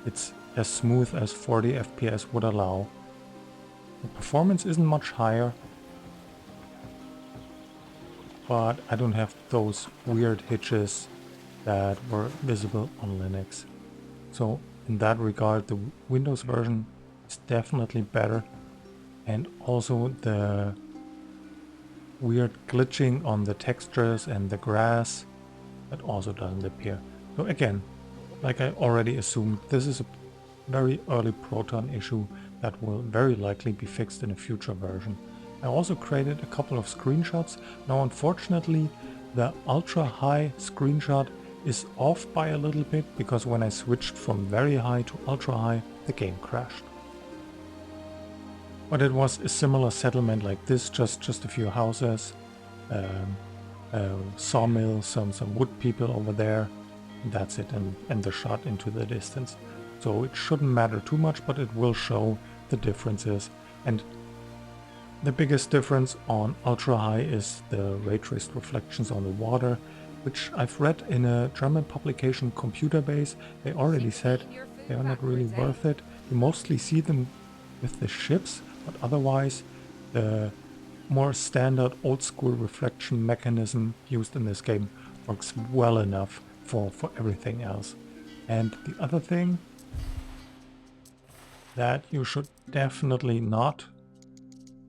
It's as smooth as 40 FPS would allow. The performance isn't much higher, but I don't have those weird hitches that were visible on Linux. So in that regard, the Windows version is definitely better, and also the weird glitching on the textures and the grass, that also doesn't appear. So again, like I already assumed, this is a very early Proton issue that will very likely be fixed in a future version. I also created a couple of screenshots. Now unfortunately the ultra high screenshot is off by a little bit because when I switched from very high to ultra high, the game crashed. But it was a similar settlement like this, just a few houses, a sawmill, some wood people over there, and that's it, and the shot into the distance. So it shouldn't matter too much, but it will show the differences. And the biggest difference on ultra high is the ray traced reflections on the water, which I've read in a German publication, Computer Base. They already said they are not really worth it. You mostly see them with the ships, but otherwise the more standard old school reflection mechanism used in this game works well enough for everything else. And the other thing that you should definitely not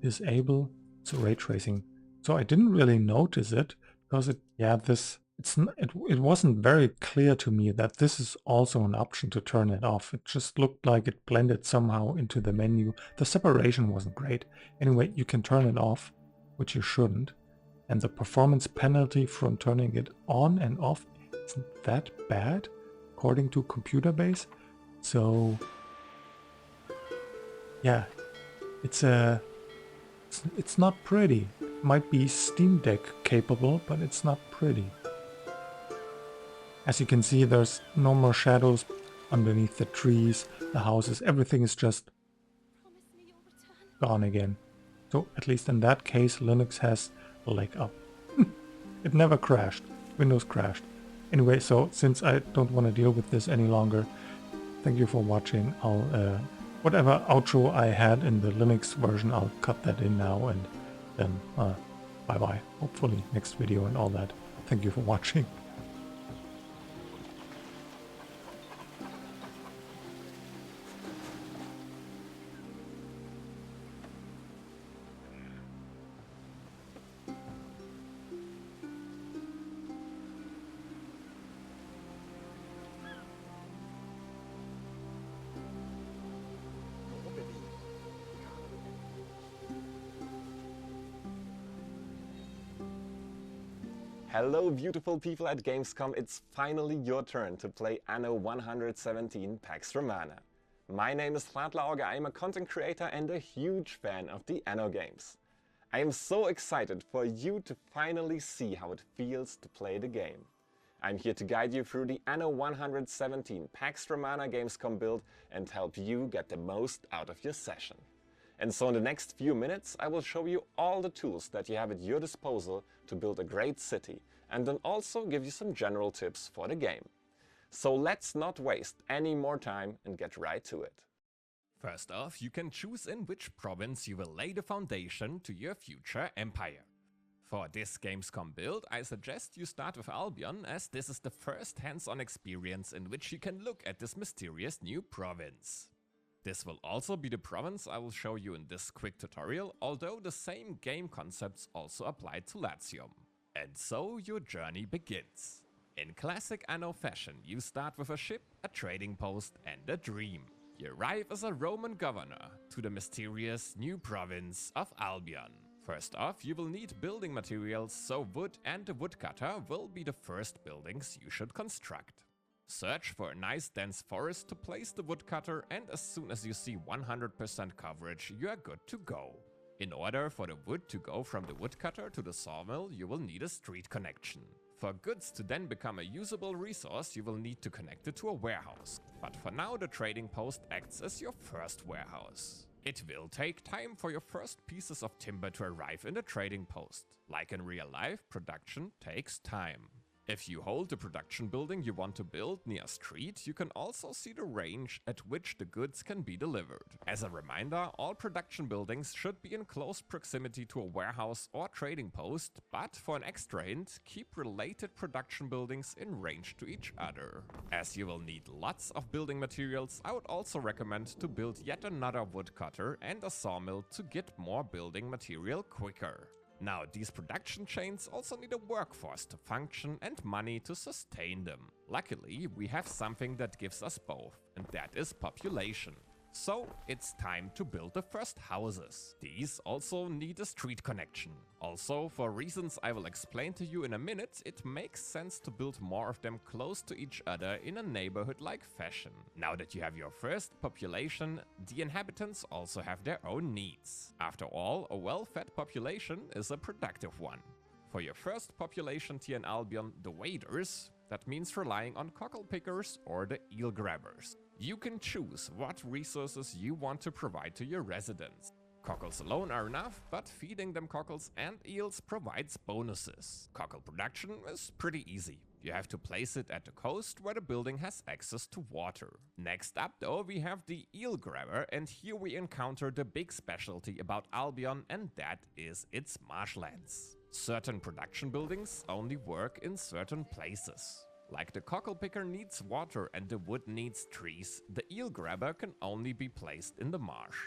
disable is ray tracing. So I didn't really notice it because it wasn't very clear to me that this is also an option to turn it off. It just looked like it blended somehow into the menu. The separation wasn't great. Anyway, you can turn it off, which you shouldn't. And the performance penalty from turning it on and off isn't that bad, according to Computer Base. So yeah, it's not pretty. It might be Steam Deck capable, but it's not pretty. As you can see, there's no more shadows underneath the trees, the houses, everything is just gone again. So at least in that case, Linux has a leg up. It never crashed. Windows crashed. Anyway, so since I don't want to deal with this any longer, thank you for watching. I'll whatever outro I had in the Linux version, I'll cut that in now, and then bye bye. Hopefully next video and all that. Thank you for watching.
Hello beautiful people at Gamescom, it's finally your turn to play Anno 117 Pax Romana. My name is Auge, I am a content creator and a huge fan of the Anno games. I am so excited for you to finally see how it feels to play the game. I'm here to guide you through the Anno 117 Pax Romana Gamescom build and help you get the most out of your session. And so in the next few minutes I will show you all the tools that you have at your disposal to build a great city, and then also give you some general tips for the game. So let's not waste any more time and get right to it.
First off, you can choose in which province you will lay the foundation to your future empire. For this Gamescom build, I suggest you start with Albion, as this is the first hands-on experience in which you can look at this mysterious new province. This will also be the province I will show you in this quick tutorial, although the same game concepts also apply to Latium. And so your journey begins. In classic Anno fashion, you start with a ship, a trading post and a dream. You arrive as a Roman governor to the mysterious new province of Albion. First off, you will need building materials, so wood and a woodcutter will be the first buildings you should construct. Search for a nice dense forest to place the woodcutter, and as soon as you see 100% coverage, you are good to go. In order for the wood to go from the woodcutter to the sawmill, you will need a street connection. For goods to then become a usable resource, you will need to connect it to a warehouse. But for now, the trading post acts as your first warehouse. It will take time for your first pieces of timber to arrive in the trading post. Like in real life, production takes time. If you hold the production building you want to build near a street, you can also see the range at which the goods can be delivered. As a reminder, all production buildings should be in close proximity to a warehouse or trading post, but for an extra hint, keep related production buildings in range to each other. As you will need lots of building materials, I would also recommend to build yet another woodcutter and a sawmill to get more building material quicker. Now, these production chains also need a workforce to function and money to sustain them. Luckily, we have something that gives us both, and that is population. So, it's time to build the first houses. These also need a street connection. Also, for reasons I will explain to you in a minute, it makes sense to build more of them close to each other in a neighborhood-like fashion. Now that you have your first population, the inhabitants also have their own needs. After all, a well-fed population is a productive one. For your first population tier in Albion, the waders, that means relying on cockle pickers or the eel grabbers. You can choose what resources you want to provide to your residents. Cockles alone are enough, but feeding them cockles and eels provides bonuses. Cockle production is pretty easy. You have to place it at the coast where the building has access to water. Next up though, we have the eel grabber, and here we encounter the big specialty about Albion, and that is its marshlands. Certain production buildings only work in certain places. Like the cockle picker needs water and the wood needs trees, the eel grabber can only be placed in the marsh.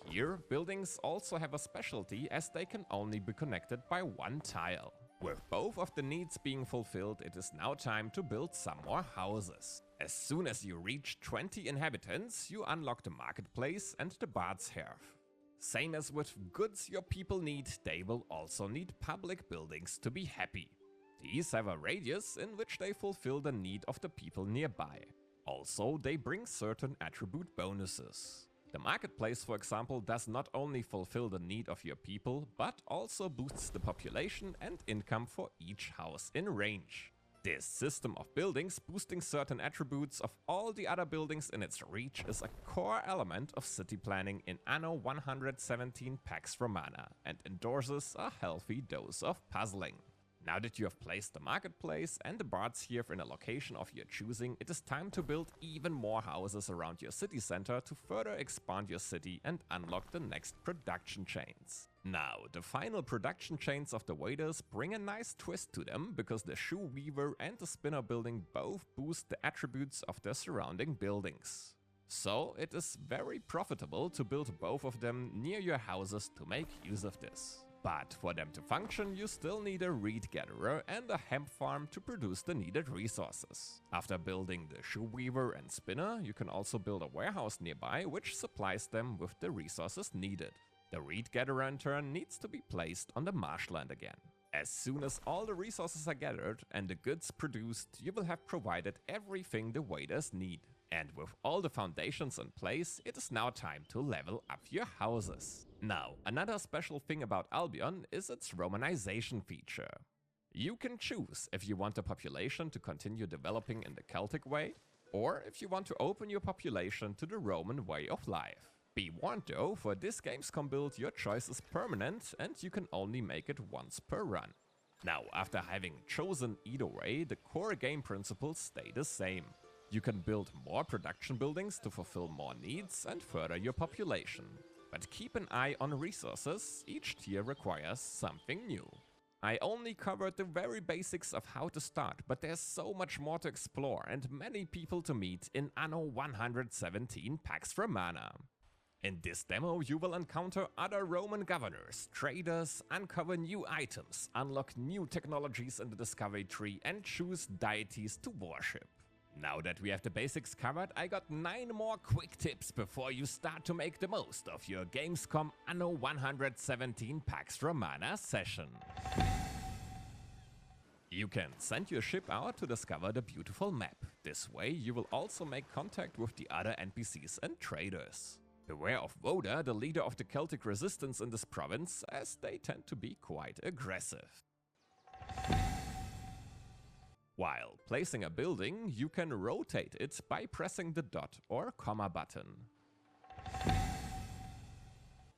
Here, buildings also have a specialty as they can only be connected by one tile. With both of the needs being fulfilled, it is now time to build some more houses. As soon as you reach 20 inhabitants, you unlock the marketplace and the bard's hearth. Same as with goods your people need, they will also need public buildings to be happy. These have a radius in which they fulfill the need of the people nearby. Also, they bring certain attribute bonuses. The marketplace, for example, does not only fulfill the need of your people, but also boosts the population and income for each house in range. This system of buildings boosting certain attributes of all the other buildings in its reach is a core element of city planning in Anno 117 Pax Romana and endorses a healthy dose of puzzling. Now that you have placed the marketplace and the bard's hearth in a location of your choosing, it is time to build even more houses around your city center to further expand your city and unlock the next production chains. Now, the final production chains of the waders bring a nice twist to them, because the shoe weaver and the spinner building both boost the attributes of their surrounding buildings. So, it is very profitable to build both of them near your houses to make use of this. But for them to function, you still need a reed gatherer and a hemp farm to produce the needed resources. After building the shoe weaver and spinner, you can also build a warehouse nearby which supplies them with the resources needed. The reed gatherer in turn needs to be placed on the marshland again. As soon as all the resources are gathered and the goods produced, you will have provided everything the waders need. And with all the foundations in place, it is now time to level up your houses. Now, another special thing about Albion is its Romanization feature. You can choose if you want the population to continue developing in the Celtic way, or if you want to open your population to the Roman way of life. Be warned though, for this Gamescom build your choice is permanent and you can only make it once per run. Now, after having chosen either way, the core game principles stay the same. You can build more production buildings to fulfill more needs and further your population. But keep an eye on resources, each tier requires something new. I only covered the very basics of how to start, but there's so much more to explore and many people to meet in Anno 117 Pax Romana. In this demo you will encounter other Roman governors, traders, uncover new items, unlock new technologies in the discovery tree and choose deities to worship. Now that we have the basics covered, I got 9 more quick tips before you start to make the most of your Gamescom Anno 117 Pax Romana session. You can send your ship out to discover the beautiful map. This way you will also make contact with the other NPCs and traders. Beware of Voda, the leader of the Celtic resistance in this province, as they tend to be quite aggressive. While placing a building, you can rotate it by pressing the dot or comma button.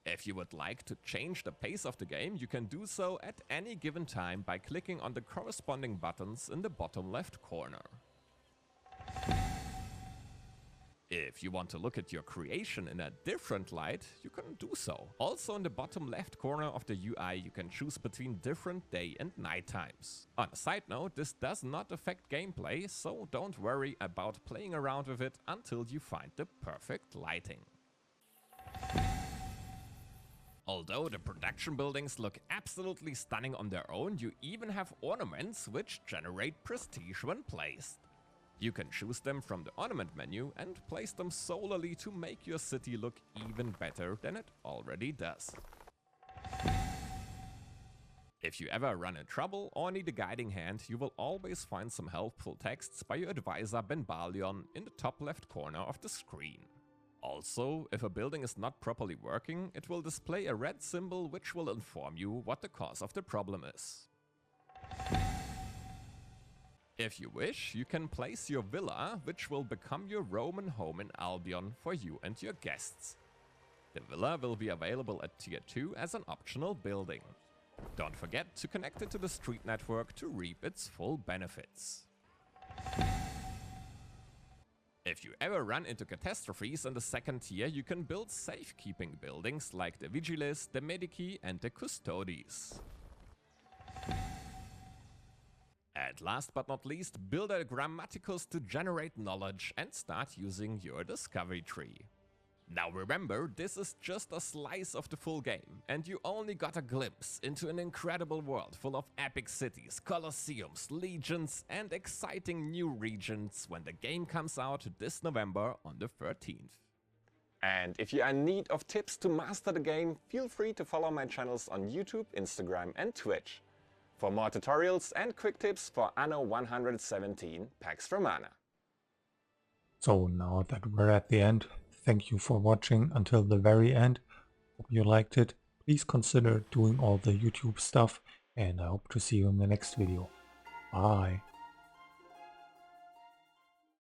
If you would like to change the pace of the game, you can do so at any given time by clicking on the corresponding buttons in the bottom left corner. If you want to look at your creation in a different light, you can do so. Also in the bottom left corner of the UI, you can choose between different day and night times. On a side note, this does not affect gameplay, so don't worry about playing around with it until you find the perfect lighting. Although the production buildings look absolutely stunning on their own, you even have ornaments which generate prestige when placed. You can choose them from the ornament menu and place them solely to make your city look even better than it already does. If you ever run into trouble or need a guiding hand, you will always find some helpful texts by your advisor Ben Balion in the top left corner of the screen. Also, if a building is not properly working, it will display a red symbol which will inform you what the cause of the problem is. If you wish, you can place your villa, which will become your Roman home in Albion for you and your guests. The villa will be available at Tier 2 as an optional building. Don't forget to connect it to the street network to reap its full benefits. If you ever run into catastrophes in the second tier, you can build safekeeping buildings like the Vigiles, the Medici and the Custodes. And last but not least, build a Grammaticus to generate knowledge and start using your discovery tree. Now remember, this is just a slice of the full game, and you only got a glimpse into an incredible world full of epic cities, colosseums, legions, and exciting new regions when the game comes out this November on the 13th.
And if you are in need of tips to master the game, feel free to follow my channels on YouTube, Instagram and Twitch for more tutorials and quick tips for Anno 117 Pax Romana.
So now that we're at the end, thank you for watching until the very end. Hope you liked it. Please consider doing all the YouTube stuff, and I hope to see you in the next video. Bye.